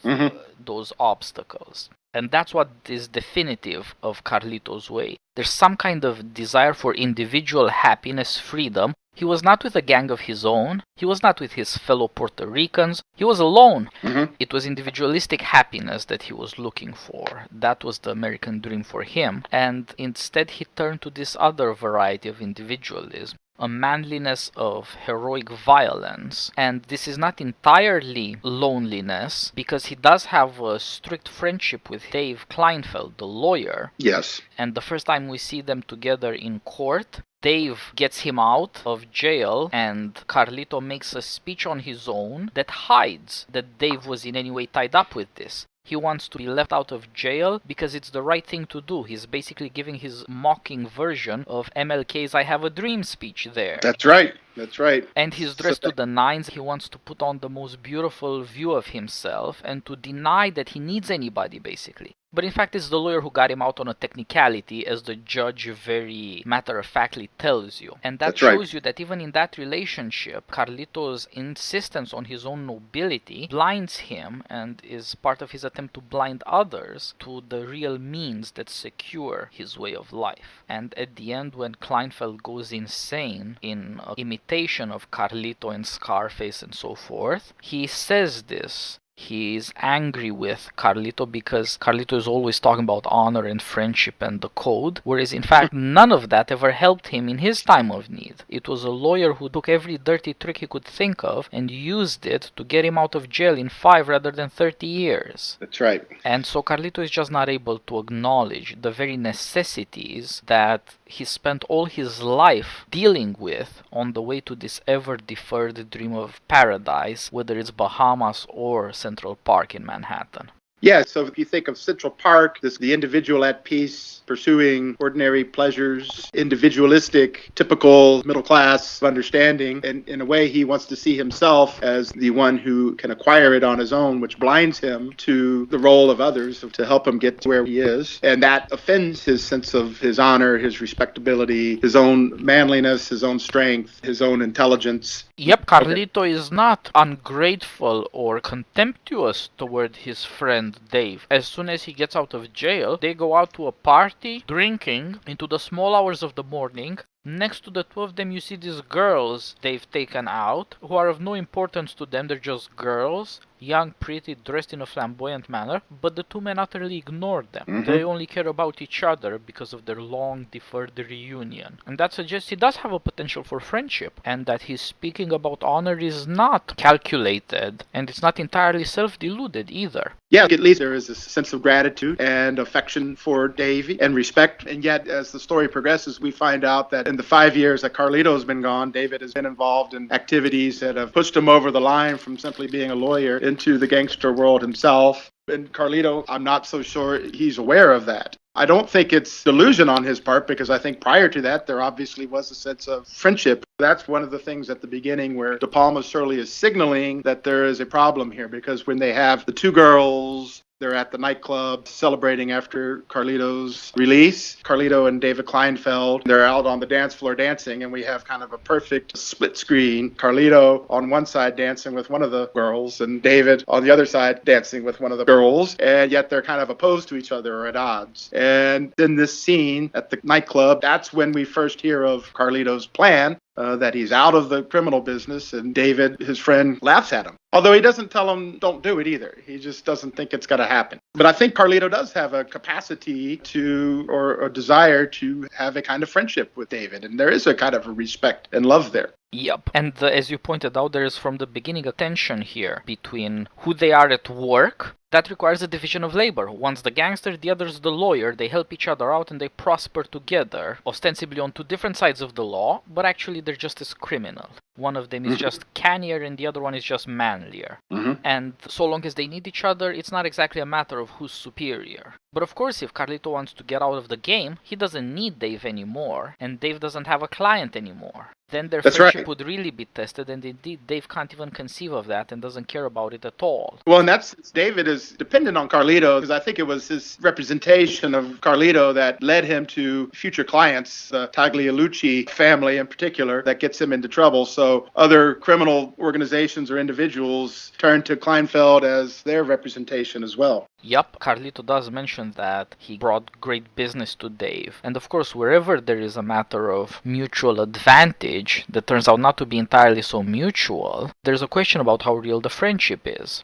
those obstacles. And that's what is definitive of Carlito's way. There's some kind of desire for individual happiness, freedom. He was not with a gang of his own. He was not with his fellow Puerto Ricans. He was alone. It was individualistic happiness that he was looking for. That was the American dream for him. And instead he turned to this other variety of individualism. A manliness of heroic violence. And this is not entirely loneliness, because he does have a strict friendship with Dave Kleinfeld, the lawyer. Yes. And the first time we see them together in court, Dave gets him out of jail, and Carlito makes a speech on his own that hides that Dave was in any way tied up with this. He wants to be left out of jail because it's the right thing to do. He's basically giving his mocking version of MLK's I Have a Dream speech there. That's right. That's right. And he's dressed to the nines. He wants to put on the most beautiful view of himself and to deny that he needs anybody, basically. But in fact, it's the lawyer who got him out on a technicality, as the judge very matter-of-factly tells you. And that shows you that even in that relationship, Carlito's insistence on his own nobility blinds him and is part of his attempt to blind others to the real means that secure his way of life. And at the end, when Kleinfeld goes insane in imitation of Carlito and Scarface and so forth, he says this. He is angry with Carlito because Carlito is always talking about honor and friendship and the code, whereas in fact none of that ever helped him in his time of need. It was a lawyer who took every dirty trick he could think of and used it to get him out of jail in 5 rather than 30 years. That's right. And so Carlito is just not able to acknowledge the very necessities that he spent all his life dealing with on the way to this ever-deferred dream of paradise, whether it's Bahamas or Central Park in Manhattan. Yeah, so if you think of Central Park, the individual at peace, pursuing ordinary pleasures, individualistic, typical middle class understanding, and in a way he wants to see himself as the one who can acquire it on his own, which blinds him to the role of others to help him get to where he is. And that offends his sense of his honor, his respectability, his own manliness, his own strength, his own intelligence. Yep, Carlito is not ungrateful or contemptuous toward his friend Dave. As soon as he gets out of jail, they go out to a party, drinking, into the small hours of the morning. Next to the two of them, you see these girls they've taken out, who are of no importance to them, they're just girls. young, pretty, dressed in a flamboyant manner, but the two men utterly ignored them. Mm-hmm. They only care about each other because of their long deferred reunion. And that suggests he does have a potential for friendship, and that his speaking about honor is not calculated, and it's not entirely self-deluded either. Yeah, at least there is a sense of gratitude and affection for Davy and respect. And yet, as the story progresses, we find out that in the 5 years that Carlito's been gone, David has been involved in activities that have pushed him over the line from simply being a lawyer into the gangster world himself. And Carlito, I'm not so sure he's aware of that. I don't think it's delusion on his part, because I think prior to that, there obviously was a sense of friendship. That's one of the things at the beginning where De Palma surely is signaling that there is a problem here, because when they have the two girls, they're at the nightclub celebrating after Carlito's release. Carlito and David Kleinfeld, they're out on the dance floor dancing, and we have kind of a perfect split screen. Carlito on one side dancing with one of the girls, and David on the other side dancing with one of the girls, and yet they're kind of opposed to each other or at odds. And in this scene at the nightclub, that's when we first hear of Carlito's plan. That he's out of the criminal business, and David, his friend, laughs at him. Although he doesn't tell him don't do it either. He just doesn't think it's going to happen. But I think Carlito does have a capacity to, or a desire to have a kind of friendship with David. And there is a kind of a respect and love there. Yep. And as you pointed out, there is from the beginning a tension here between who they are at work. That requires a division of labor. One's the gangster, the other's the lawyer. They help each other out and they prosper together, ostensibly on two different sides of the law, but actually they're just as criminal. One of them is just cannier and the other one is just manlier. And so long as they need each other, it's not exactly a matter of who's superior. But of course, if Carlito wants to get out of the game, he doesn't need Dave anymore, and Dave doesn't have a client anymore. Then their friendship would really be tested, and indeed Dave can't even conceive of that and doesn't care about it at all. Well, and that's, David is dependent on Carlito, because I think it was his representation of Carlito that led him to future clients, the Taglialucci family in particular, that gets him into trouble. So other criminal organizations or individuals turn to Kleinfeld as their representation as well. Yup, Carlito does mention that he brought great business to Dave. And of course, wherever there is a matter of mutual advantage that turns out not to be entirely so mutual, there's a question about how real the friendship is.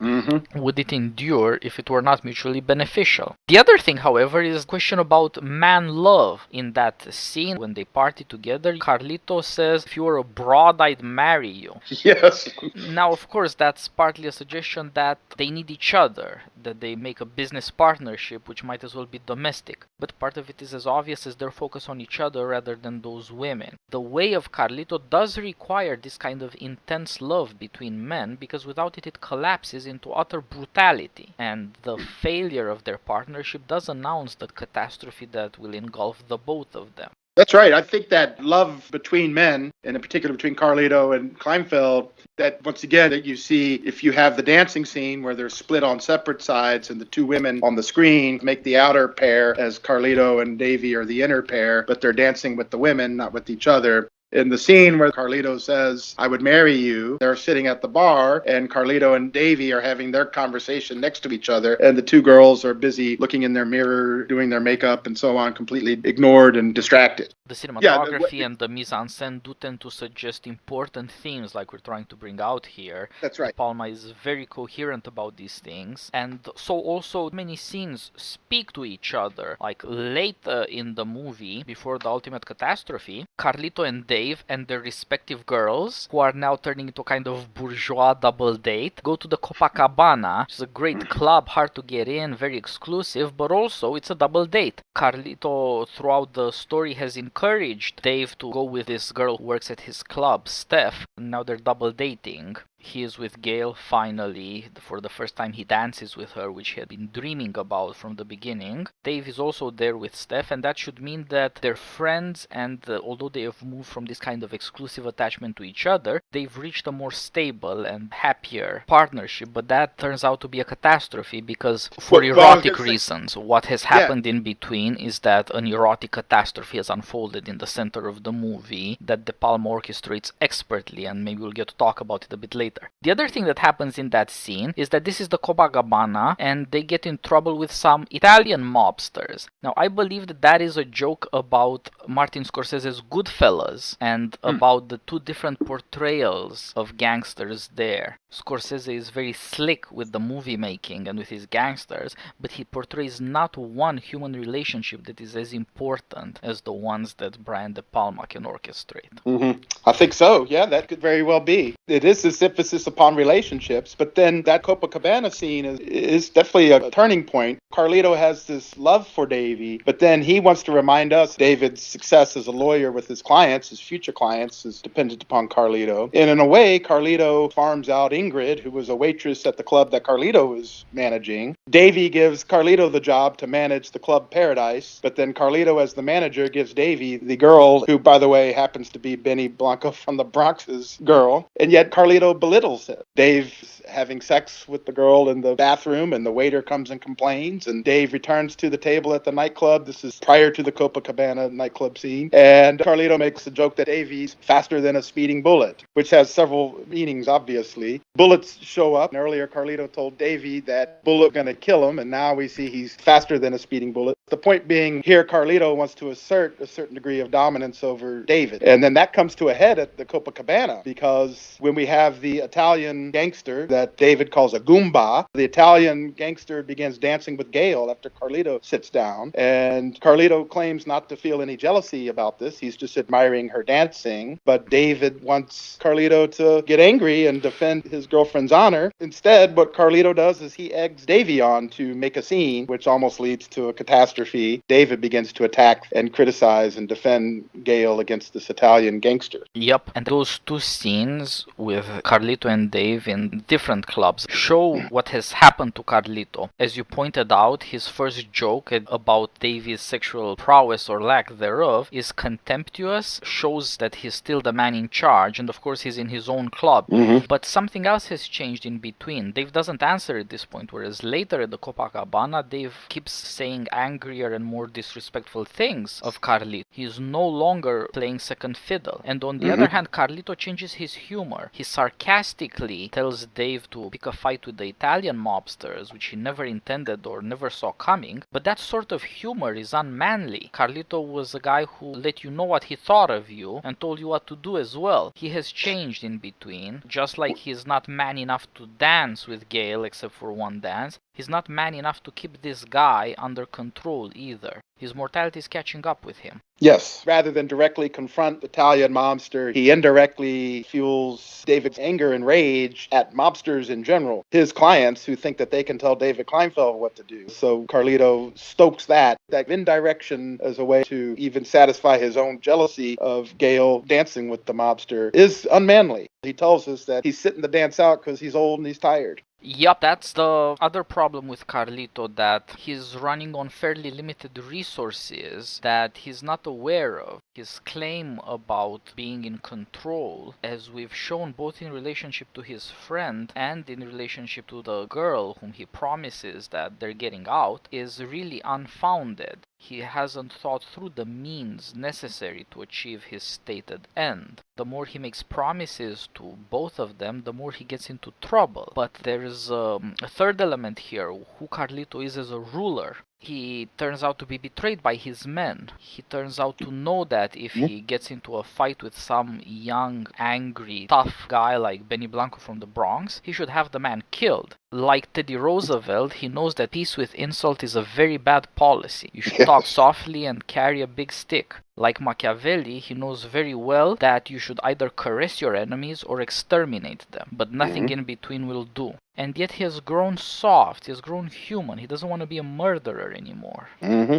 Would it endure if it were not mutually beneficial? The other thing, however, is a question about man love. In that scene, when they party together, Carlito says, if you were a broad, I'd marry you. Yes. Now, of course, that's partly a suggestion that they need each other, that they make a business partnership which might as well be domestic. But part of it is as obvious as their focus on each other rather than those women. The way of Carlito does require this kind of intense love between men, because without it, it collapses into utter brutality. And the failure of their partnership does announce the catastrophe that will engulf the both of them. That's right. I think that love between men, and in particular between Carlito and Kleinfeld, that once again, that you see if you have the dancing scene where they're split on separate sides and the two women on the screen make the outer pair as Carlito and Davy are the inner pair, but they're dancing with the women, not with each other. In the scene where Carlito says, I would marry you, they're sitting at the bar, and Carlito and Davy are having their conversation next to each other, and the two girls are busy looking in their mirror, doing their makeup and so on, completely ignored and distracted. The cinematography and the mise-en-scène do tend to suggest important themes like we're trying to bring out here. That's right. Palma is very coherent about these things, and so also many scenes speak to each other. Like late in the movie, before the ultimate catastrophe, Carlito and Dave and their respective girls, who are now turning into a kind of bourgeois double date, go to the Copacabana, which is a great club, hard to get in, very exclusive, but also it's a double date. Carlito, throughout the story, has encouraged Dave to go with this girl who works at his club, Steph. Now they're double dating. He is with Gail finally. For the first time he dances with her, which he had been dreaming about from the beginning. Dave is also there with Steph, and that should mean that they're friends, and although they have moved from this kind of exclusive attachment to each other, they've reached a more stable and happier partnership. But that turns out to be a catastrophe because for erotic reasons, what has happened in between is that an erotic catastrophe has unfolded in the center of the movie that De Palma orchestrates expertly, and maybe we'll get to talk about it a bit later. The other thing that happens in that scene is that this is the Copacabana and they get in trouble with some Italian mobsters. Now, I believe that that is a joke about Martin Scorsese's Goodfellas and about the two different portrayals of gangsters there. Scorsese is very slick with the movie making and with his gangsters, but he portrays not one human relationship that is as important as the ones that Brian De Palma can orchestrate. I think so. Yeah, that could very well be. It is this emphasis upon relationships, but then that Copacabana scene is definitely a turning point. Carlito has this love for Davy, but then he wants to remind us David's success as a lawyer with his clients, his future clients, is dependent upon Carlito. And in a way, Carlito farms out Ingrid, who was a waitress at the club that Carlito was managing. Davy gives Carlito the job to manage the club Paradise, but then Carlito, as the manager, gives Davy the girl, who, by the way, happens to be Benny Blanco from the Bronx's girl, and yet Carlito belittles it. Dave's having sex with the girl in the bathroom, and the waiter comes and complains, and Dave returns to the table at the nightclub. This is prior to the Copacabana nightclub scene, and Carlito makes a joke that Davy's faster than a speeding bullet, which has several meanings, obviously. Bullets show up, and earlier Carlito told Davy that bullet going to kill him, and now we see he's faster than a speeding bullet. The point being, here Carlito wants to assert a certain degree of dominance over David, and then that comes to a head at the Copacabana, because when we have the Italian gangster that David calls a Goomba, the Italian gangster begins dancing with Gail after Carlito sits down, and Carlito claims not to feel any jealousy about this. He's just admiring her dancing, but David wants Carlito to get angry and defend his girlfriend's honor. Instead, what Carlito does is he eggs Davy on to make a scene, which almost leads to a catastrophe. David begins to attack and criticize and defend Gail against this Italian gangster. Yep, and those two scenes with Carlito and Dave in different clubs show what has happened to Carlito. As you pointed out, his first joke about Davy's sexual prowess or lack thereof is contemptuous, shows that he's still the man in charge, and of course he's in his own club. But something else has changed in between. Dave doesn't answer at this point, whereas later at the Copacabana, Dave keeps saying angrier and more disrespectful things of Carlito. He's no longer playing second fiddle. And on the other hand, Carlito changes his humor. He sarcastically tells Dave to pick a fight with the Italian mobsters, which he never intended or never saw coming. But that sort of humor is unmanly. Carlito was a guy who let you know what he thought of you and told you what to do as well. He has changed in between, just like he's not man enough to dance with Gail except for one dance. He's not man enough to keep this guy under control either. His mortality is catching up with him. Yes. Rather than directly confront the Italian mobster, he indirectly fuels David's anger and rage at mobsters in general, his clients who think that they can tell David Kleinfeld what to do. So Carlito stokes that indirection as a way to even satisfy his own jealousy of Gail dancing with the mobster is unmanly. He tells us that he's sitting the dance out because he's old and he's tired. Yup, that's the other problem with Carlito, that he's running on fairly limited resources that he's not aware of. His claim about being in control, as we've shown both in relationship to his friend and in relationship to the girl whom he promises that they're getting out, is really unfounded. He hasn't thought through the means necessary to achieve his stated end. The more he makes promises to both of them, the more he gets into trouble. But there is a third element here, who Carlito is as a ruler. He turns out to be betrayed by his men. He turns out to know that if he gets into a fight with some young, angry, tough guy like Benny Blanco from the Bronx, he should have the man killed. Like Teddy Roosevelt, he knows that peace with insult is a very bad policy. You should talk softly and carry a big stick. Like Machiavelli, he knows very well that you should either caress your enemies or exterminate them, but nothing in between will do. And yet he has grown soft, he has grown human, he doesn't want to be a murderer anymore.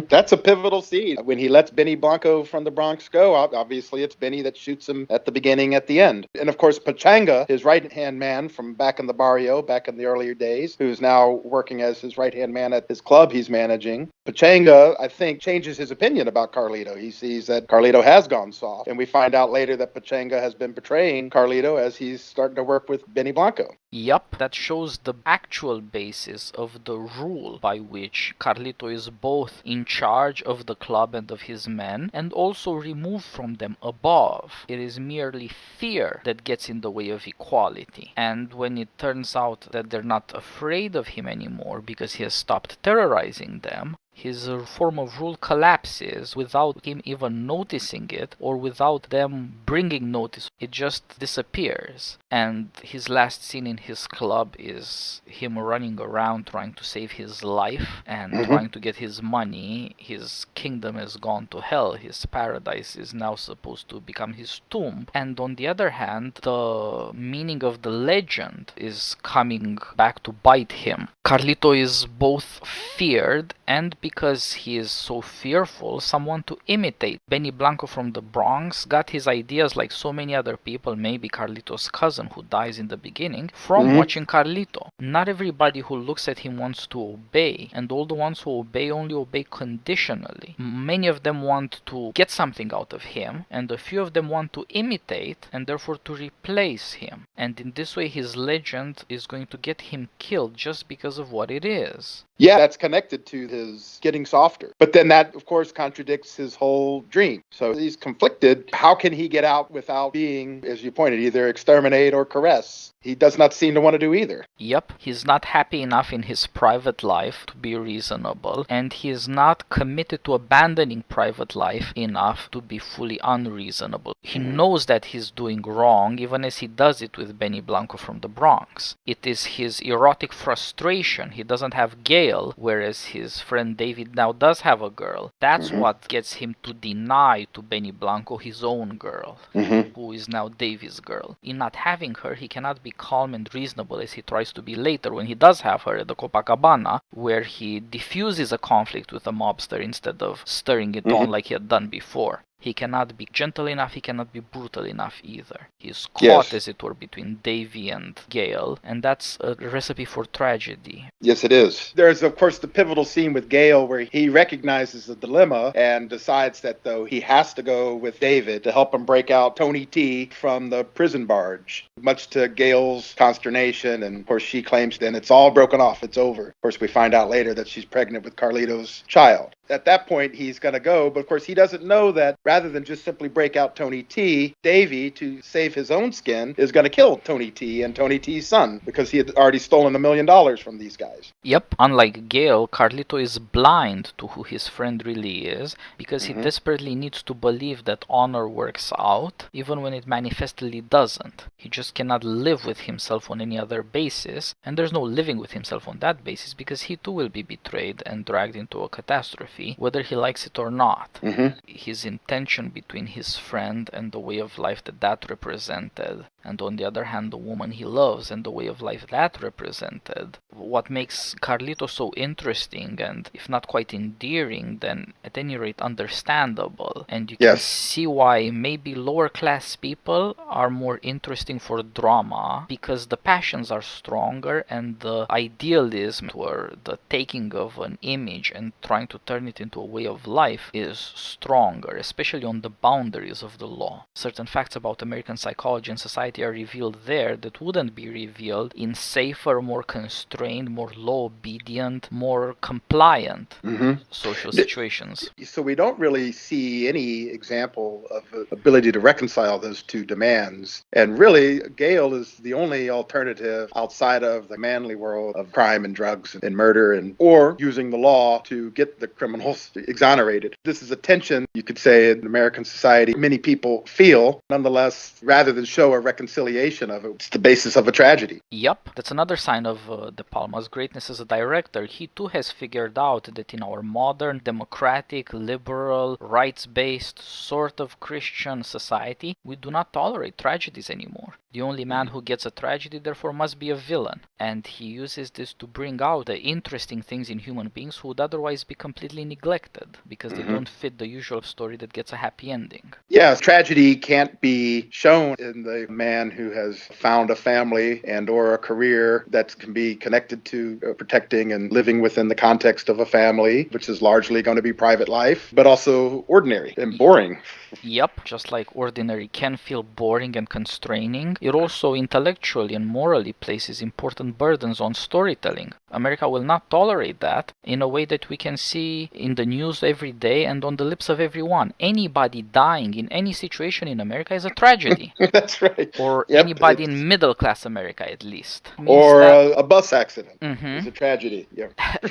That's a pivotal scene. When he lets Benny Blanco from the Bronx go, obviously it's Benny that shoots him at the beginning, at the end. And of course, Pachanga, his right-hand man from back in the barrio, back in the earlier days, who's now working as his right-hand man at his club he's managing. Pachanga, I think, changes his opinion about Carlito. He sees that Carlito has gone soft. And we find out later that Pachanga has been betraying Carlito as he's starting to work with Benny Blanco. Yup, that shows the actual basis of the rule by which Carlito is both in charge of the club and of his men, and also removed from them above. It is merely fear that gets in the way of equality. And when it turns out that they're not afraid of him anymore because he has stopped terrorizing them, his form of rule collapses without him even noticing it or without them bringing notice. It just disappears. And his last scene in his club is him running around trying to save his life and trying to get his money. His kingdom has gone to hell. His paradise is now supposed to become his tomb. And on the other hand, the meaning of the legend is coming back to bite him. Carlito is both feared and, because he is so fearful, someone to imitate. Benny Blanco from the Bronx got his ideas, like so many other people, maybe Carlito's cousin who dies in the beginning, from watching Carlito. Not everybody who looks at him wants to obey, and all the ones who obey only obey conditionally. Many of them want to get something out of him, and a few of them want to imitate and therefore to replace him. And in this way his legend is going to get him killed just because of what it is. Yeah, that's connected to his getting softer. But then that, of course, contradicts his whole dream. So he's conflicted. How can he get out without being, as you pointed, either exterminate or caress? He does not seem to want to do either. Yep, he's not happy enough in his private life to be reasonable, and he is not committed to abandoning private life enough to be fully unreasonable. He knows that he's doing wrong, even as he does it with Benny Blanco from the Bronx. It is his erotic frustration. He doesn't have Gail, whereas his friend David now does have a girl. That's what gets him to deny to Benny Blanco his own girl, who is now Davy's girl. In not having her, he cannot be calm and reasonable as he tries to be later when he does have her at the Copacabana, where he diffuses a conflict with the mobster instead of stirring it on like he had done before. He cannot be gentle enough, he cannot be brutal enough either. He is caught, as it were, between Davy and Gale, and that's a recipe for tragedy. Yes, it is. There's, of course, the pivotal scene with Gale where he recognizes the dilemma and decides that, though, he has to go with David to help him break out Tony T from the prison barge, much to Gale's consternation. And, of course, she claims then it's all broken off, it's over. Of course, we find out later that she's pregnant with Carlito's child. At that point, he's going to go, but, of course, he doesn't know that rather than just simply break out Tony T, Davy, to save his own skin, is going to kill Tony T and Tony T's son because he had already stolen $1 million from these guys. Yep. Unlike Gale, Carlito is blind to who his friend really is because he desperately needs to believe that honor works out, even when it manifestly doesn't. He just cannot live with himself on any other basis, and there's no living with himself on that basis because he too will be betrayed and dragged into a catastrophe, whether he likes it or not. His intention between his friend and the way of life that represented, and on the other hand the woman he loves and the way of life that represented. What makes Carlito so interesting, and if not quite endearing, then at any rate understandable, and you can see why maybe lower class people are more interesting for drama, because the passions are stronger and the idealism, or the taking of an image and trying to turn it into a way of life, is stronger, especially on the boundaries of the law. Certain facts about American psychology and society are revealed there that wouldn't be revealed in safer, more constrained, more law-obedient, more compliant social situations. So we don't really see any example of ability to reconcile those two demands. And really, Gale is the only alternative outside of the manly world of crime and drugs and murder, or using the law to get the criminals exonerated. This is a tension, you could say, in American society many people feel. Nonetheless, rather than show a reconciliation of it, it's the basis of a tragedy. Yep, that's another sign of De Palma's greatness as a director. He too has figured out that in our modern, democratic, liberal, rights-based, sort of Christian society, we do not tolerate tragedies anymore. The only man who gets a tragedy, therefore, must be a villain. And he uses this to bring out the interesting things in human beings who would otherwise be completely neglected, because they don't fit the usual story that gets a happy ending. Yeah, tragedy can't be shown in the man who has found a family and or a career that can be connected to protecting and living within the context of a family, which is largely going to be private life, but also ordinary and boring. Yep, just like ordinary can feel boring and constraining, it also intellectually and morally places important burdens on storytelling. America will not tolerate that in a way that we can see in the news every day and on the lips of everyone. Anybody dying in any situation in America is a tragedy. That's right. Or anybody in middle-class America, at least. Or a bus accident is a tragedy. Yeah.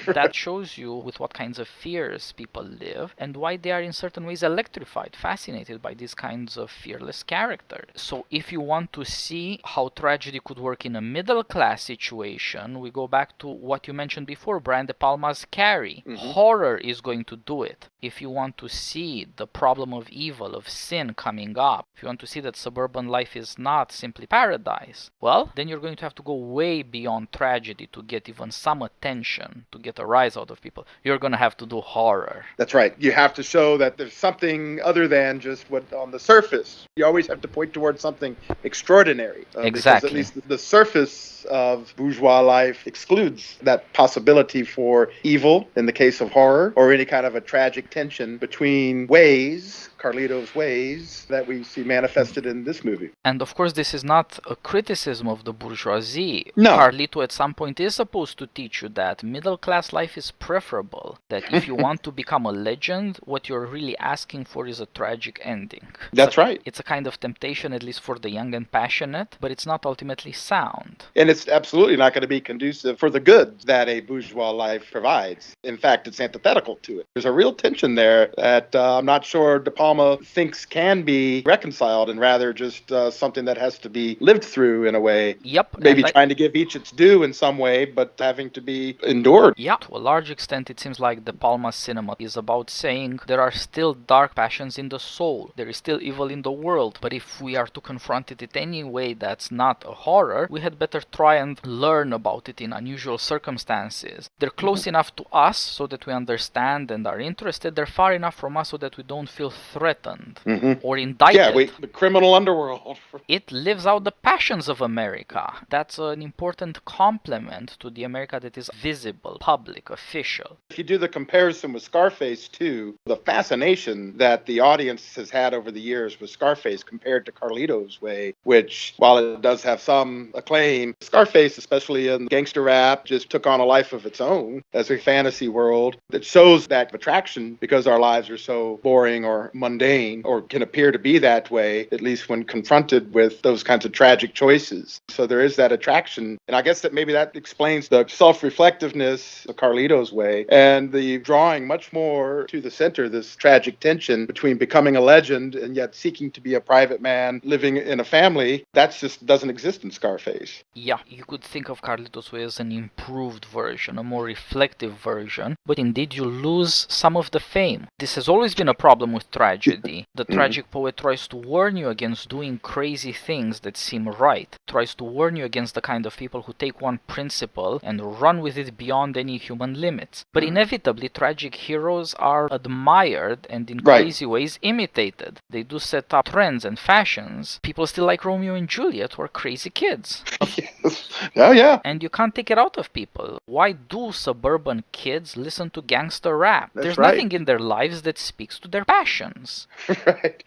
That shows you with what kinds of fears people live and why they are in certain ways electrified, fascinated by these kinds of fearless characters. So if you want to see how tragedy could work in a middle-class situation, we go back to what you mentioned before, Brian De Palma's Carrie. Horror is going to do it. If you want to see the problem of evil, of sin coming up, if you want to see that suburban life is not simply paradise, well, then you're going to have to go way beyond tragedy to get even some attention, to get a rise out of people. You're going to have to do horror. That's right. You have to show that there's something other than just what on the surface. You always have to point towards something extraordinary. Exactly. Because at least the surface of bourgeois life excludes that possibility for evil in the case of horror, or any kind of a tragic tension between ways, Carlito's ways, that we see manifested in this movie. And of course, this is not a criticism of the bourgeoisie. No. Carlito at some point is supposed to teach you that middle-class life is preferable, that if you want to become a legend, what you're really asking for is a tragic ending. That's right. It's a kind of temptation, at least for the young and passionate, but it's not ultimately sound. And it's absolutely not going to be conducive for the good that a bourgeois life provides. In fact, it's antithetical to it. There's a real tension there that I'm not sure De Palma thinks can be reconciled, and rather just something that has to be lived through in a way. Yep. Maybe trying to give each its due in some way, but having to be endured. Yeah, to a large extent, it seems like De Palma's cinema is about saying there are still dark passions in the soul. There is still evil in the world, but if we are to confront it in any way that's not a horror, we had better try and learn about it in unusual circumstances. They're close enough to us so that we understand and are interested. They're far enough from us so that we don't feel threatened or indicted. Yeah, the criminal underworld. It lives out the passions of America. That's an important complement to the America that is visible, public, official. If you do the comparison with Scarface, too, the fascination that the audience has had over the years with Scarface compared to Carlito's way, which, while it does have some acclaim, Scarface, especially in gangster rap, just took on a life of its own as a fantasy world that shows that attraction because our lives are so boring or mundane, or can appear to be that way, at least when confronted with those kinds of tragic choices. So there is that attraction. And I guess that maybe that explains the self-reflectiveness of Carlito's way and the drawing much more to the center, this tragic tension between becoming a legend and yet seeking to be a private man living in a family. That just doesn't exist in Scarface. Yeah, you could think of Carlito's way as an improved version, a more reflective version, but indeed you lose some of the fame. This has always been a problem with tragedy. The tragic poet tries to warn you against doing crazy things that seem right, tries to warn you against the kind of people who take one principle and run with it beyond any human limits. But inevitably, tragic heroes are admired and in crazy ways imitated. They do set up trends and fashions. People still like Romeo and Juliet, who are crazy kids. Yes. Oh, yeah. And you can't take it out of people. Why do suburban kids listen to gangster rap? There's right. nothing in their lives that speaks to their passions. Right.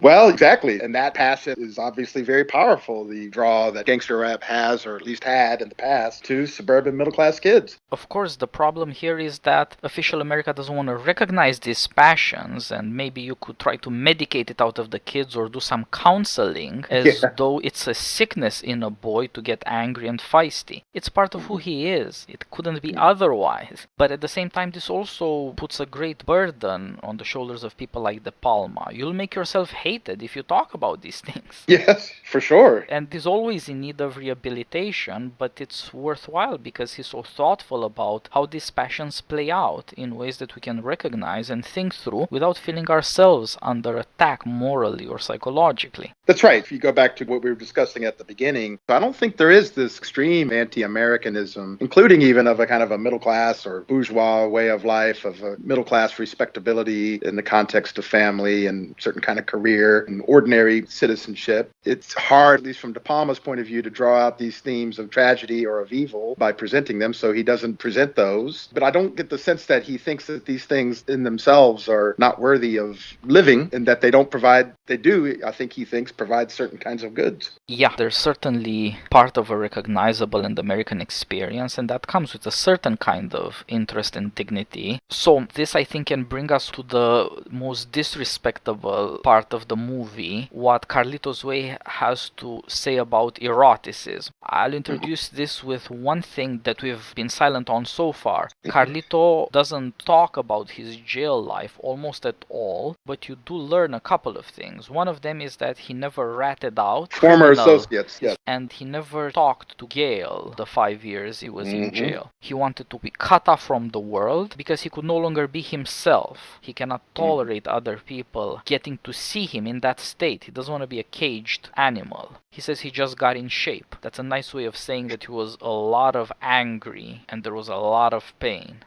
Well, exactly. And that passion is obviously very powerful, the draw that gangster rap has, or at least had in the past, to suburban middle-class kids. Of course, the problem here is that official America doesn't want to recognize these passions, and maybe you could try to medicate it out of the kids or do some counseling as though it's a sickness in a boy to get angry and feisty. It's part of who he is. It couldn't be otherwise. But at the same time, this also puts a great burden on the shoulders of people like De Palma. You'll make yourself hated if you talk about these things. Yes, for sure. And he's always in need of rehabilitation, but it's worthwhile because he's so thoughtful about how these passions play out in ways that we can recognize and think through without feeling ourselves under attack morally or psychologically. That's right. If you go back to what we were discussing at the beginning, I don't think there is this extreme anti-Americanism, including even of a kind of a middle class or bourgeois way of life, of a middle class respectability in the context of family and certain kind of career and ordinary citizenship. It's hard, at least from De Palma's point of view, to draw out these themes of tragedy or of evil by presenting them, so he doesn't present those. But I don't get the sense that he thinks that these things in themselves are not worthy of living and that they don't provide, they do, I think he thinks, provide certain kinds of goods. Yeah, they're certainly part of a recognizable and American experience, and that comes with a certain kind of interest and dignity. So this, I think, can bring us to the most disrespectable part of the movie, what Carlito's Way has to say about eroticism. I'll introduce this with one thing that we've been silent on so far. Carlito doesn't talk about his jail life almost at all, but you do learn a couple of things. One of them is that he never never ratted out Former criminal, associates, yes. and he never talked to Gale the 5 years he was in jail. He wanted to be cut off from the world because he could no longer be himself. He cannot tolerate other people getting to see him in that state. He doesn't want to be a caged animal. He says he just got in shape. That's a nice way of saying that he was a lot of angry and there was a lot of pain.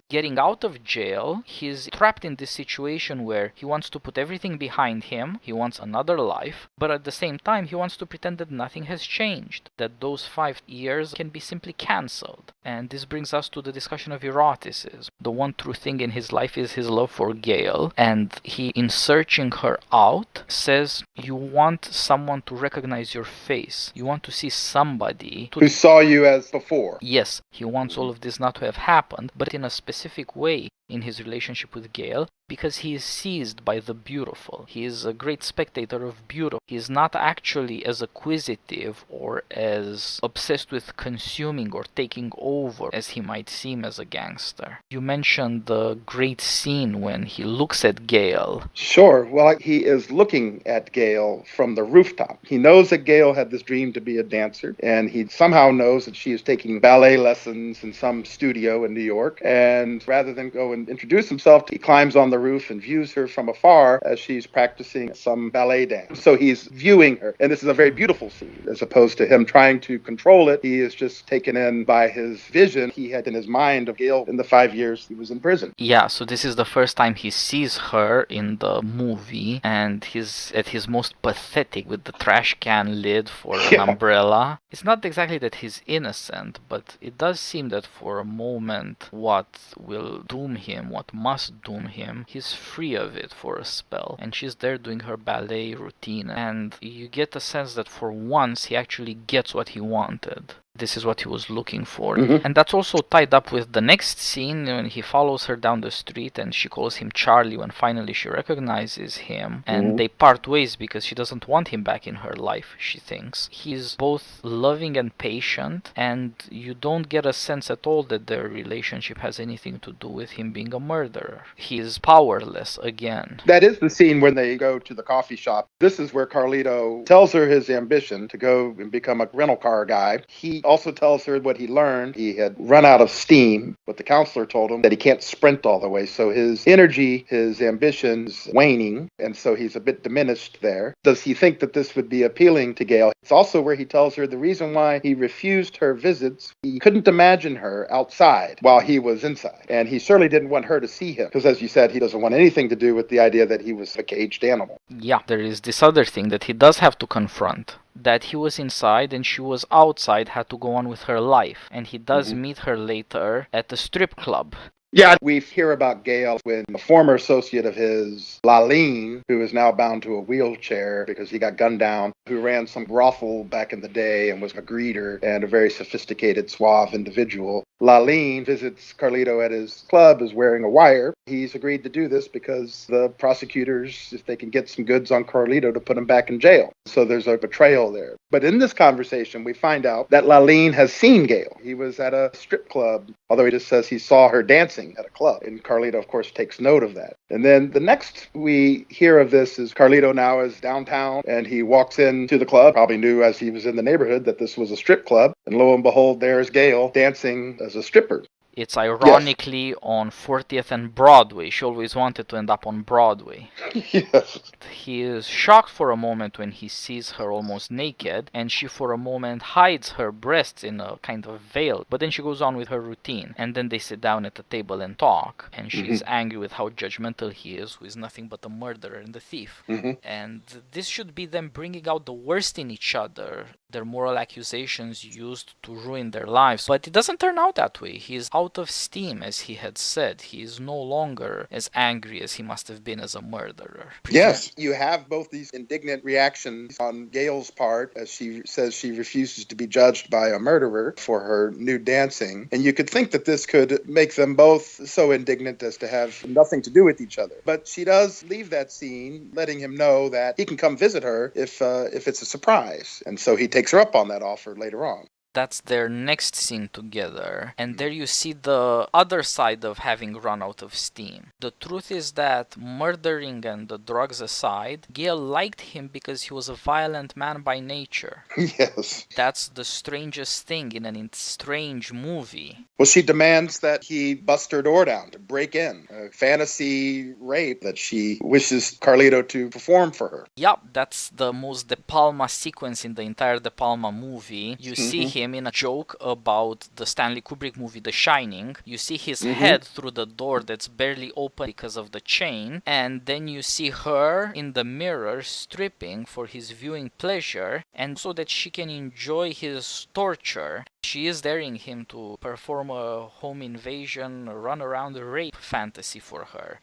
Getting out of jail, he's trapped in this situation where he wants to put everything behind him, he wants another life, but at the same time he wants to pretend that nothing has changed, that those 5 years can be simply cancelled. And this brings us to the discussion of eroticism. The one true thing in his life is his love for Gale, and he, in searching her out, says you want someone to recognize your face. You want to see somebody who saw you as before. Yes, he wants all of this not to have happened, but in a specific way in his relationship with Gale, because he is seized by the beautiful. He is a great spectator of beauty. He is not actually as acquisitive or as obsessed with consuming or taking over as he might seem as a gangster. You mentioned the great scene when he looks at Gale. Sure. Well, he is looking at Gale from the rooftop. He knows that Gale had this dream to be a dancer, and he somehow knows that she is taking ballet lessons in some studio in New York, and rather than go and introduce himself, he climbs on the roof and views her from afar as she's practicing some ballet dance. So he's viewing her, and this is a very beautiful scene. As opposed to him trying to control it, he is just taken in by his vision he had in his mind of Gale in the 5 years he was in prison. Yeah, so this is the first time he sees her in the movie, and he's at his most pathetic with the trash can lid for an umbrella. It's not exactly that he's innocent, but it does seem that for a moment what will doom him, what must doom him, he's free of it for a spell. And she's there doing her ballet routine, and you get a sense that for once he actually gets what he wanted. This is what he was looking for. And that's also tied up with the next scene when he follows her down the street and she calls him Charlie when finally she recognizes him. And they part ways because she doesn't want him back in her life, she thinks. He's both loving and patient, and you don't get a sense at all that their relationship has anything to do with him being a murderer. He is powerless again. That is the scene when they go to the coffee shop. This is where Carlito tells her his ambition to go and become a rental car guy. He also tells her what he learned. He had run out of steam, but the counselor told him that he can't sprint all the way. So his energy, his ambitions waning, and so he's a bit diminished there. Does he think that this would be appealing to Gale? It's also where he tells her the reason why he refused her visits. He couldn't imagine her outside while he was inside. And he certainly didn't want her to see him, because as you said, he doesn't want anything to do with the idea that he was a caged animal. Yeah, there is this other thing that he does have to confront. That he was inside and she was outside, had to go on with her life. And he does meet her later at the strip club. Yeah, we hear about Gale when a former associate of his, Laline, who is now bound to a wheelchair because he got gunned down, who ran some brothel back in the day and was a greeter and a very sophisticated, suave individual. Laline visits Carlito at his club, is wearing a wire. He's agreed to do this because the prosecutors, if they can get some goods on Carlito, to put him back in jail. So there's a betrayal there. But in this conversation, we find out that Laline has seen Gale. He was at a strip club, although he just says he saw her dancing at a club. And Carlito, of course, takes note of that. And then the next we hear of this is Carlito now is downtown, and he walks into the club, probably knew as he was in the neighborhood that this was a strip club. And lo and behold, there's Gale dancing as a stripper. It's ironically on 40th and Broadway. She always wanted to end up on Broadway. Yes. He is shocked for a moment when he sees her almost naked, and she for a moment hides her breasts in a kind of veil. But then she goes on with her routine, and then they sit down at the table and talk, and she's angry with how judgmental he is, who is nothing but a murderer and a thief. And this should be them bringing out the worst in each other, their moral accusations used to ruin their lives. But it doesn't turn out that way. He is out of steam, as he had said. He is no longer as angry as he must have been as a murderer. Yes, you have both these indignant reactions on Gale's part, as she says she refuses to be judged by a murderer for her nude dancing. And you could think that this could make them both so indignant as to have nothing to do with each other. But she does leave that scene, letting him know that he can come visit her if it's a surprise. And so he takes her up on that offer later on. That's their next scene together. And there you see the other side of having run out of steam. The truth is that, murdering and the drugs aside, Gale liked him because he was a violent man by nature. Yes. That's the strangest thing in a strange movie. Well, she demands that he bust her door down to break in. A fantasy rape that she wishes Carlito to perform for her. Yup, that's the most De Palma sequence in the entire De Palma movie. You see him in a joke about the Stanley Kubrick movie The Shining. You see his head through the door that's barely open because of the chain, and then you see her in the mirror stripping for his viewing pleasure, and so that she can enjoy his torture. She is daring him to perform a home invasion, run around rape fantasy for her.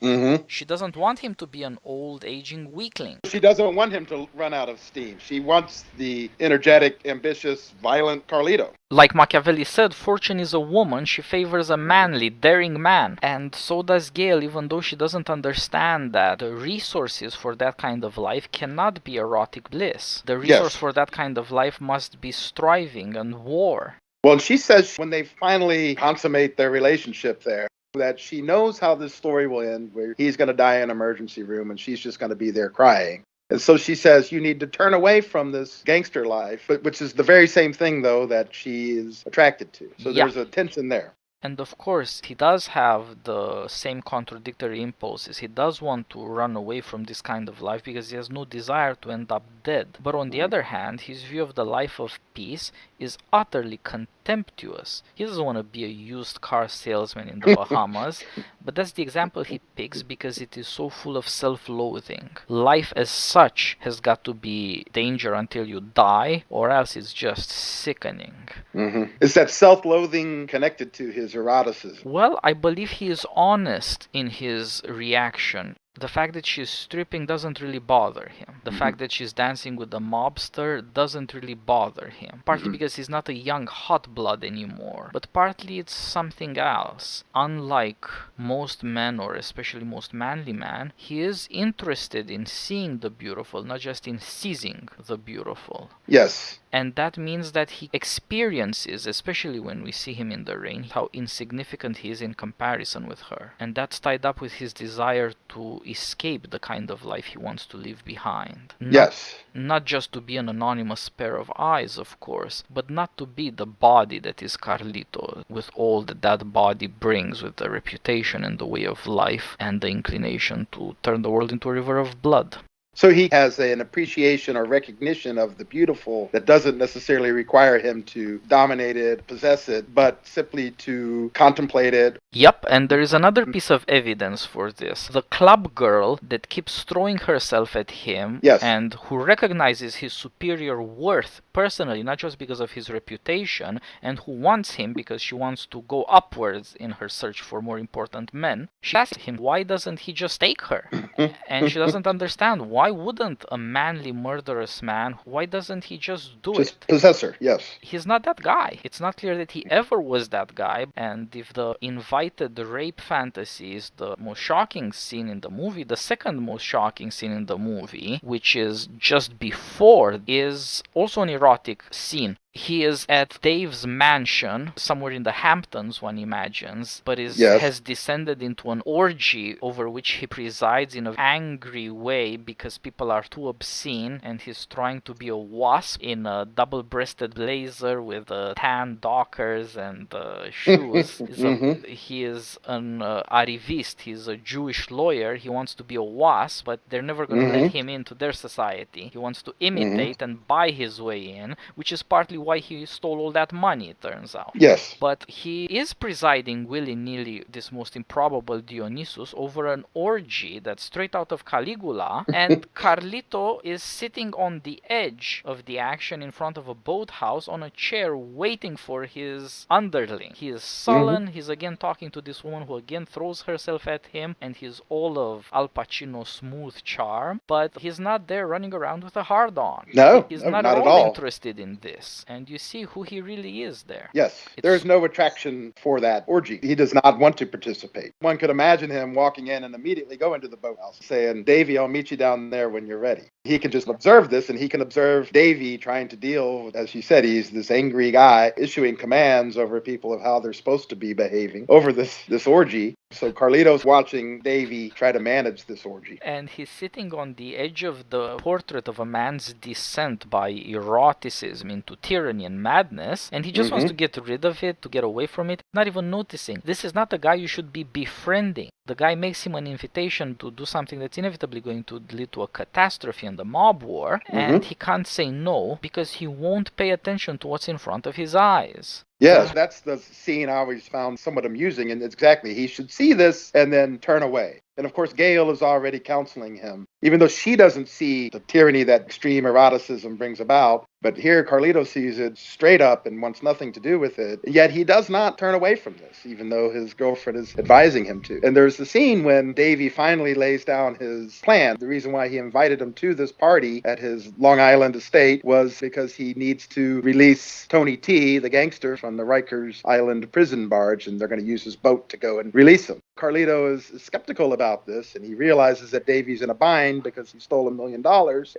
She doesn't want him to be an old, aging weakling. She doesn't want him to run out of steam. She wants the energetic, ambitious, violent Carlito. Like Machiavelli said, fortune is a woman. She favors a manly, daring man. And so does Gale, even though she doesn't understand that the resources for that kind of life cannot be erotic bliss. The resource for that kind of life must be striving and war. Well, she says when they finally consummate their relationship there, that she knows how this story will end, where he's going to die in an emergency room and she's just going to be there crying. And so she says, you need to turn away from this gangster life, which is the very same thing, though, that she is attracted to. So there's a tension there. And of course, he does have the same contradictory impulses. He does want to run away from this kind of life because he has no desire to end up dead. But on the other hand, his view of the life of peace is utterly contemptuous. He doesn't want to be a used car salesman in the Bahamas, but that's the example he picks because it is so full of self-loathing. Life as such has got to be danger until you die, or else it's just sickening. Is that self-loathing connected to his eroticism? Well, I believe he is honest in his reaction. The fact that she's stripping doesn't really bother him. The fact that she's dancing with the mobster doesn't really bother him. Partly because he's not a young hot blood anymore, but partly it's something else. Unlike most men, or especially most manly men, he is interested in seeing the beautiful, not just in seizing the beautiful. Yes. And that means that he experiences, especially when we see him in the rain, how insignificant he is in comparison with her. And that's tied up with his desire to escape the kind of life he wants to leave behind. Not just to be an anonymous pair of eyes, of course, but not to be the body that is Carlito, with all that that body brings, with the reputation and the way of life and the inclination to turn the world into a river of blood. So he has an appreciation or recognition of the beautiful that doesn't necessarily require him to dominate it, possess it, but simply to contemplate it. Yep, and there is another piece of evidence for this. The club girl that keeps throwing herself at him and who recognizes his superior worth personally, not just because of his reputation, and who wants him because she wants to go upwards in her search for more important men. She asks him, why doesn't he just take her? And she doesn't understand. Why wouldn't a manly, murderous man, why doesn't he just do it? Just possess her, yes. He's not that guy. It's not clear that he ever was that guy. And if the invited rape fantasy is the most shocking scene in the movie, the second most shocking scene in the movie, which is just before, is also an erotic scene. He is at Dave's mansion, somewhere in the Hamptons, one imagines, but has descended into an orgy over which he presides in an angry way because people are too obscene, and he's trying to be a wasp in a double-breasted blazer with tan dockers and shoes. He is an arrivist. He's a Jewish lawyer. He wants to be a wasp, but they're never going to let him into their society. He wants to imitate and buy his way in, which is partly why he stole all that money, it turns out. Yes. But he is presiding willy-nilly, this most improbable Dionysus, over an orgy that's straight out of Caligula, and Carlito is sitting on the edge of the action in front of a boathouse on a chair waiting for his underling. He is sullen, he's again talking to this woman who again throws herself at him, and he's all of Al Pacino's smooth charm, but he's not there running around with a hard-on. No, he's not at at all all interested in this. And you see who he really is there. Yes, there's no attraction for that orgy. He does not want to participate. One could imagine him walking in and immediately going to the boathouse, saying, Davy, I'll meet you down there when you're ready. He can just observe this, and he can observe Davy trying to deal, as you said, he's this angry guy issuing commands over people of how they're supposed to be behaving over this orgy. So Carlito's watching Davy try to manage this orgy. And he's sitting on the edge of the portrait of a man's descent by eroticism into tyranny and madness, and he just wants to get rid of it, to get away from it, not even noticing. This is not a guy you should be befriending. The guy makes him an invitation to do something that's inevitably going to lead to a catastrophe and a mob war, and he can't say no because he won't pay attention to what's in front of his eyes. Yes, that's the scene I always found somewhat amusing, and exactly, he should see this and then turn away. And of course, Gail is already counseling him, even though she doesn't see the tyranny that extreme eroticism brings about. But here, Carlito sees it straight up and wants nothing to do with it. Yet he does not turn away from this, even though his girlfriend is advising him to. And there's the scene when Davy finally lays down his plan. The reason why he invited him to this party at his Long Island estate was because he needs to release Tony T, the gangster, from the Rikers Island prison barge, and they're going to use his boat to go and release him. Carlito is skeptical about this, and he realizes that Davy's in a bind because he stole $1 million,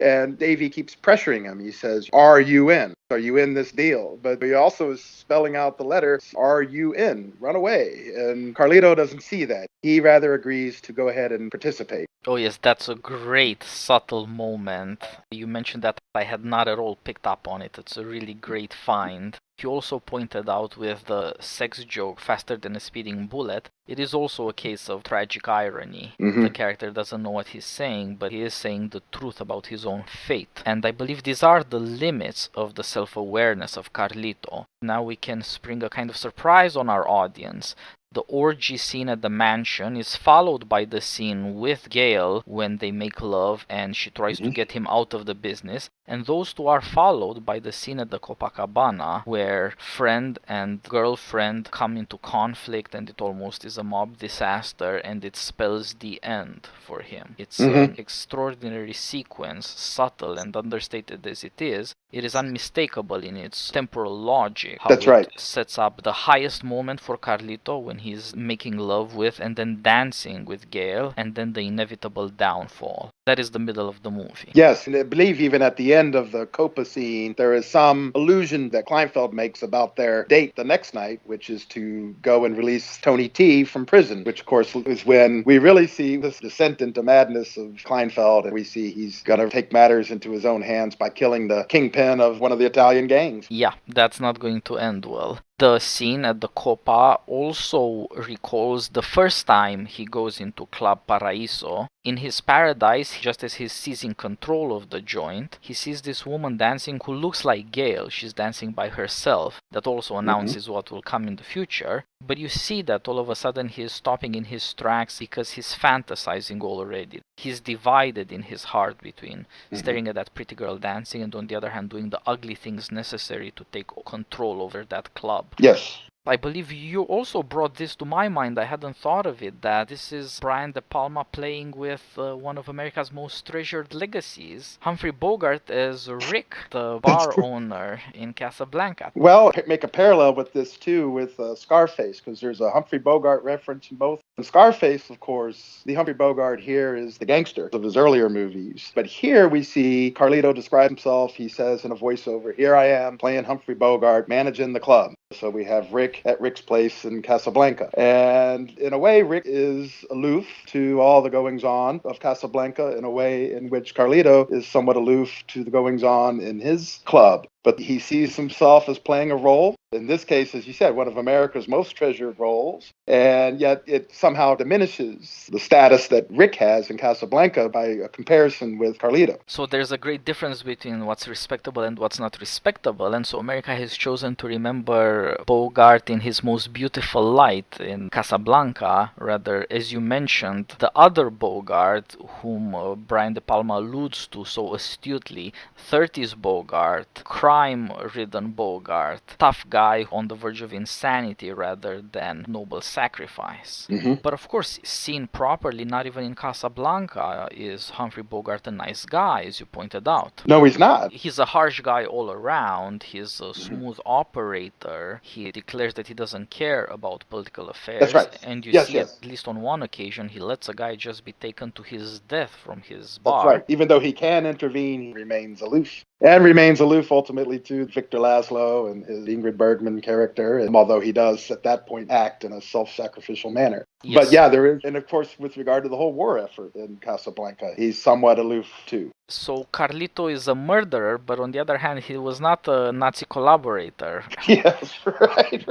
and Davy keeps pressuring him. He says, are you in? Are you in this deal? But he also is spelling out the letter, are you in? Run away. And Carlito doesn't see that. He rather agrees to go ahead and participate. Oh yes, that's a great, subtle moment. You mentioned that I had not at all picked up on it. It's a really great find. You also pointed out with the sex joke, faster than a speeding bullet, it is also a case of tragic irony. The character doesn't know what he's saying, but he is saying the truth about his own fate. And I believe these are the limits of the self-awareness of Carlito. Now we can spring a kind of surprise on our audience. The orgy scene at the mansion is followed by the scene with Gail when they make love and she tries to get him out of the business. And those two are followed by the scene at the Copacabana where friend and girlfriend come into conflict and it almost is a mob disaster and it spells the end for him. It's an extraordinary sequence, subtle and understated as it is. It is unmistakable in its temporal logic. How it sets up the highest moment for Carlito when he's making love with and then dancing with Gail, and then the inevitable downfall. That is the middle of the movie. Yes, and I believe even at the end of the Copa scene, there is some allusion that Kleinfeld makes about their date the next night, which is to go and release Tony T from prison, which of course is when we really see this descent into madness of Kleinfeld, and we see he's going to take matters into his own hands by killing the kingpin of one of the Italian gangs. Yeah, that's not going to end well. The scene at the Copa also recalls the first time he goes into Club Paraíso. In his paradise, just as he's seizing control of the joint, he sees this woman dancing who looks like Gail. She's dancing by herself. That also announces what will come in the future. But you see that all of a sudden he is stopping in his tracks because he's fantasizing already. He's divided in his heart between staring at that pretty girl dancing and on the other hand doing the ugly things necessary to take control over that club. Yes. I believe you also brought this to my mind. I hadn't thought of it, that this is Brian De Palma playing with one of America's most treasured legacies, Humphrey Bogart as Rick, the bar owner in Casablanca. Well, make a parallel with this too with Scarface, because there's a Humphrey Bogart reference in both. In Scarface, of course, the Humphrey Bogart here is the gangster of his earlier movies. But here we see Carlito describe himself. He says in a voiceover, here I am playing Humphrey Bogart, managing the club. So we have Rick at Rick's place in Casablanca. And in a way, Rick is aloof to all the goings-on of Casablanca in a way in which Carlito is somewhat aloof to the goings-on in his club. But he sees himself as playing a role. In this case, as you said, one of America's most treasured roles. And yet it somehow diminishes the status that Rick has in Casablanca by a comparison with Carlito. So there's a great difference between what's respectable and what's not respectable. And so America has chosen to remember Bogart in his most beautiful light in Casablanca. Rather, as you mentioned, the other Bogart, whom Brian De Palma alludes to so astutely, 30s Bogart, crime-ridden Bogart, tough guy on the verge of insanity rather than noble sacrifice. But of course, seen properly, not even in Casablanca is Humphrey Bogart a nice guy, as you pointed out. No, he's not. He's a harsh guy all around. He's a smooth operator. He declares that he doesn't care about political affairs. That's right. And you Yes, see, yes. at least on one occasion, he lets a guy just be taken to his death from his bar. That's right. Even though he can intervene, he remains aloof. And remains aloof ultimately to Victor Laszlo and his Ingrid Bergman character, and although he does at that point act in a self-sacrificial manner. Yes. But yeah, there is, and of course with regard to the whole war effort in Casablanca, he's somewhat aloof too. So Carlito is a murderer, but on the other hand, he was not a Nazi collaborator. Yes, right.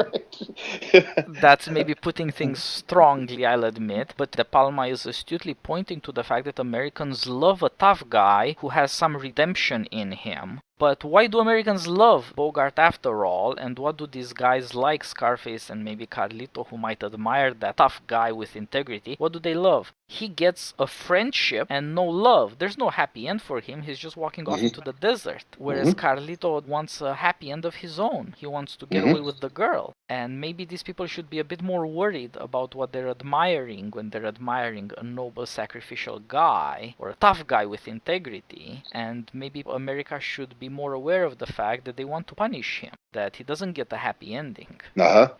That's maybe putting things strongly, I'll admit, but De Palma is astutely pointing to the fact that Americans love a tough guy who has some redemption in him. But why do Americans love Bogart after all, and what do these guys like Scarface and maybe Carlito, who might admire that tough guy with integrity, what do they love? He gets a friendship and no love. There's no happy end for him, he's just walking off into the desert. Whereas Carlito wants a happy end of his own. He wants to get away with the girl. And maybe these people should be a bit more worried about what they're admiring when they're admiring a noble sacrificial guy or a tough guy with integrity. And maybe America should be more aware of the fact that they want to punish him, that he doesn't get a happy ending.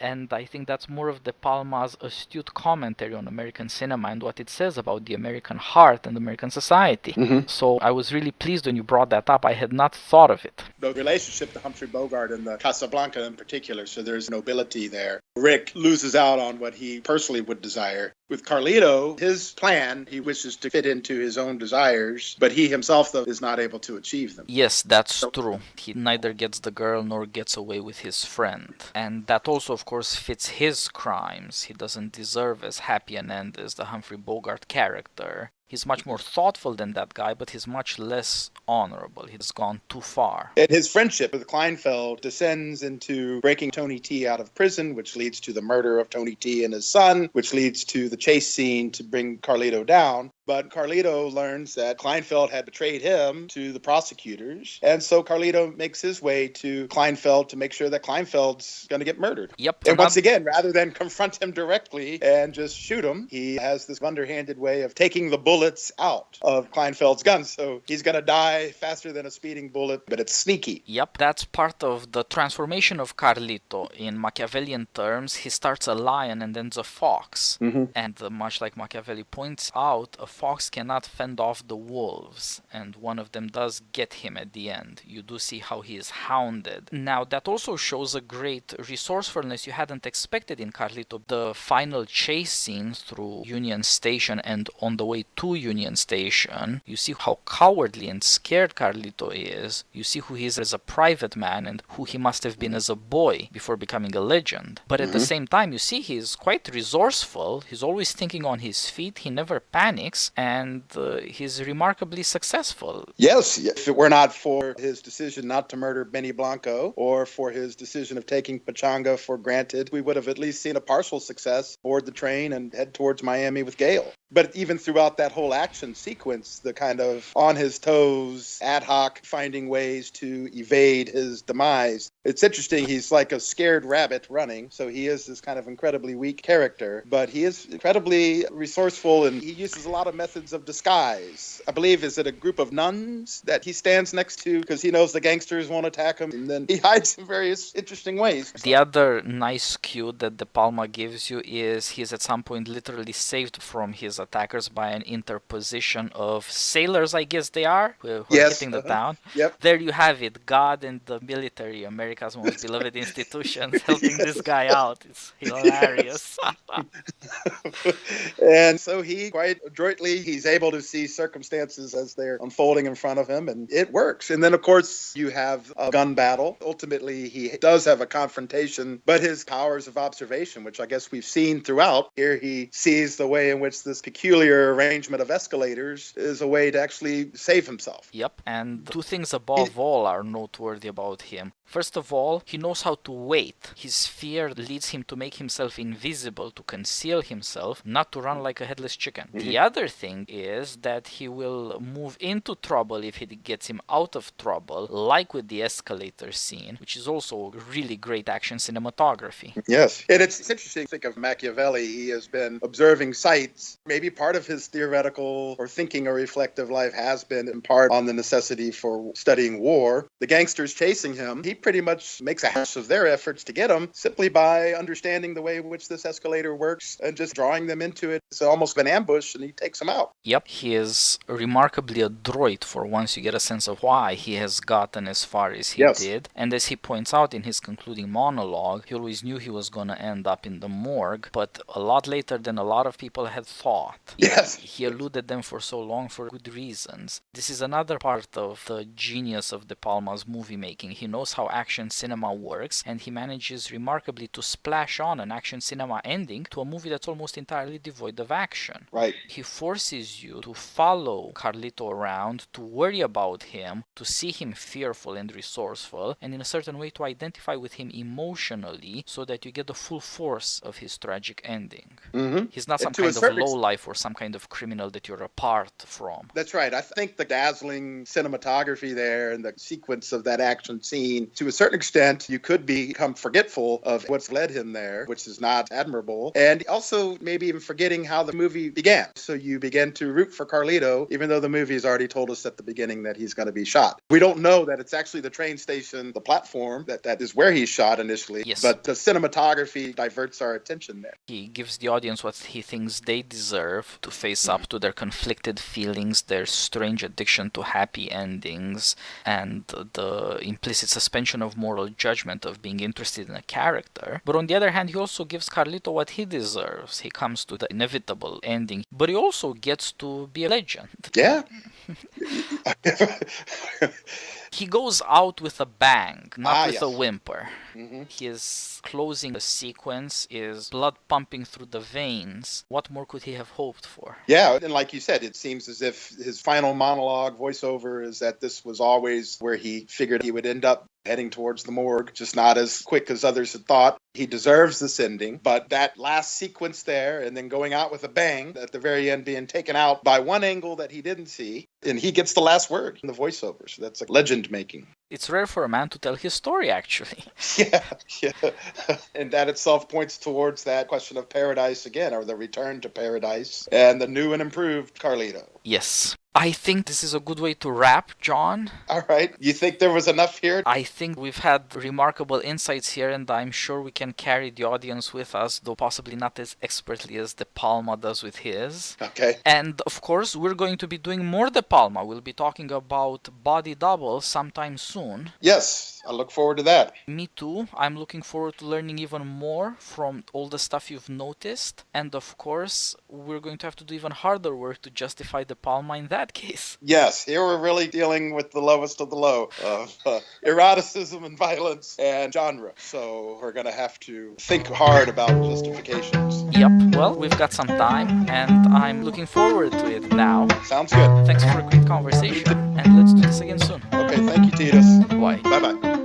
And I think that's more of De Palma's astute commentary on American cinema and what it says about the American heart and American society. So I was really pleased when you brought that up. I had not thought of it. The relationship to Humphrey Bogart and the Casablanca in particular, so there's nobility there. Rick loses out on what he personally would desire. With Carlito, his plan, he wishes to fit into his own desires, but he himself, though, is not able to achieve them. Yes, that's true. He neither gets the girl nor gets away with his friend. And that also, of course, fits his crimes. He doesn't deserve as happy an end as the Humphrey Bogart character. He's much more thoughtful than that guy, but he's much less honorable. He's gone too far. And his friendship with Kleinfeld descends into breaking Tony T out of prison, which leads to the murder of Tony T and his son, which leads to the chase scene to bring Carlito down. But Carlito learns that Kleinfeld had betrayed him to the prosecutors. And so Carlito makes his way to Kleinfeld to make sure that Kleinfeld's going to get murdered. Yep. And once again, rather than confront him directly and just shoot him, he has this underhanded way of taking the bullets out of Kleinfeld's gun. So he's going to die faster than a speeding bullet, but it's sneaky. Yep, that's part of the transformation of Carlito. In Machiavellian terms, he starts a lion and ends a fox. And much like Machiavelli points out, a fox cannot fend off the wolves, and one of them does get him at the end. You do see how he is hounded. Now, that also shows a great resourcefulness you hadn't expected in Carlito. The final chase scenes through Union Station and on the way to Union Station, you see how cowardly and scared Carlito is. You see who he is as a private man and who he must have been as a boy before becoming a legend. But at the same time, you see he is quite resourceful. He's always thinking on his feet. He never panics. And he's remarkably successful. Yes, if it were not for his decision not to murder Benny Blanco or for his decision of taking Pachanga for granted, we would have at least seen a partial success board the train and head towards Miami with Gale. But even throughout that whole action sequence, the kind of on his toes, ad hoc, finding ways to evade his demise. It's interesting, he's like a scared rabbit running, so he is this kind of incredibly weak character, but he is incredibly resourceful and he uses a lot of methods of disguise. I believe, is it a group of nuns that he stands next to because he knows the gangsters won't attack him, and then he hides in various interesting ways. The other nice cue that De Palma gives you is he's at some point literally saved from his attackers by an interposition of sailors, I guess they are, who are hitting the town. Yep. There you have it, God and the military, America's most beloved institutions, helping this guy out. It's hilarious. And so he quite adroitly, he's able to see circumstances as they're unfolding in front of him, and it works. And then, of course, you have a gun battle. Ultimately, he does have a confrontation, but his powers of observation, which I guess we've seen throughout, here he sees the way in which this peculiar arrangement of escalators is a way to actually save himself. Yep, and two things above all are noteworthy about him. First of all, he knows how to wait. His fear leads him to make himself invisible, to conceal himself, not to run like a headless chicken. The other thing is that he will move into trouble if it gets him out of trouble, like with the escalator scene, which is also really great action cinematography. Yes. And it's interesting to think of Machiavelli. He has been observing sights. Maybe part of his theoretical or thinking or reflective life has been in part on the necessity for studying war. The gangsters chasing him, he pretty much makes a hash of their efforts to get him simply by understanding the way in which this escalator works and just drawing them into it. It's almost an ambush, and he takes them out. Yep, he is remarkably adroit for once you get a sense of why he has gotten as far as he did. And as he points out in his concluding monologue, he always knew he was going to end up in the morgue, but a lot later than a lot of people had thought. Yes. He eluded them for so long for good reasons. This is another part of the genius of De Palma's movie making. He knows how action cinema works, and he manages remarkably to splash on an action cinema ending to a movie that's almost entirely devoid of action. Right. He forces you to follow Carlito around, to worry about him, to see him fearful and resourceful, and in a certain way to identify with him emotionally so that you get the full force of his tragic ending. He's not some kind of lowlife or some kind of criminal that you're apart from. That's right. I think the dazzling cinematography there and the sequence of that action scene, to a certain extent, you could become forgetful of what's led him there, which is not admirable. And also maybe even forgetting how the movie began. So you begin to root for Carlito, even though the movie has already told us at the beginning that he's going to be shot. We don't know that it's actually the train station, the platform, that is where he's shot initially. Yes. But the cinematography diverts our attention there. He gives the audience what he thinks they deserve to face up to their conflicted feelings, their strange addiction to happy endings, and the implicit suspension of moral judgment of being interested in a character. But on the other hand, he also gives Carlito what he deserves. He comes to the inevitable ending, but he also gets to be a legend. Yeah. He goes out with a bang, not with yes. a whimper. His closing sequence is blood pumping through the veins. What more could he have hoped for? Yeah, and like you said, it seems as if his final monologue voiceover is that this was always where he figured he would end up, heading towards the morgue, just not as quick as others had thought. He deserves this ending, but that last sequence there, and then going out with a bang, at the very end being taken out by one angle that he didn't see, and he gets the last word in the voiceover. So that's like legend making. It's rare for a man to tell his story, actually. Yeah. And that itself points towards that question of paradise again, or the return to paradise, and the new and improved Carlito. Yes. I think this is a good way to wrap, John. All right. You think there was enough here? I think we've had remarkable insights here, and I'm sure we can carry the audience with us, though possibly not as expertly as De Palma does with his. Okay. And, of course, we're going to be doing more De Palma. We'll be talking about Body Double sometime soon. Yes. I look forward to that. Me too. I'm looking forward to learning even more from all the stuff you've noticed. And, of course, we're going to have to do even harder work to justify De Palma in that case. Yes, here we're really dealing with the lowest of the low of eroticism and violence and genre. So we're going to have to think hard about justifications. Yep, well, we've got some time, and I'm looking forward to it now. Sounds good. Thanks for a great conversation, and let's do this again soon. Okay, thank you, Titus. Bye. Bye-bye.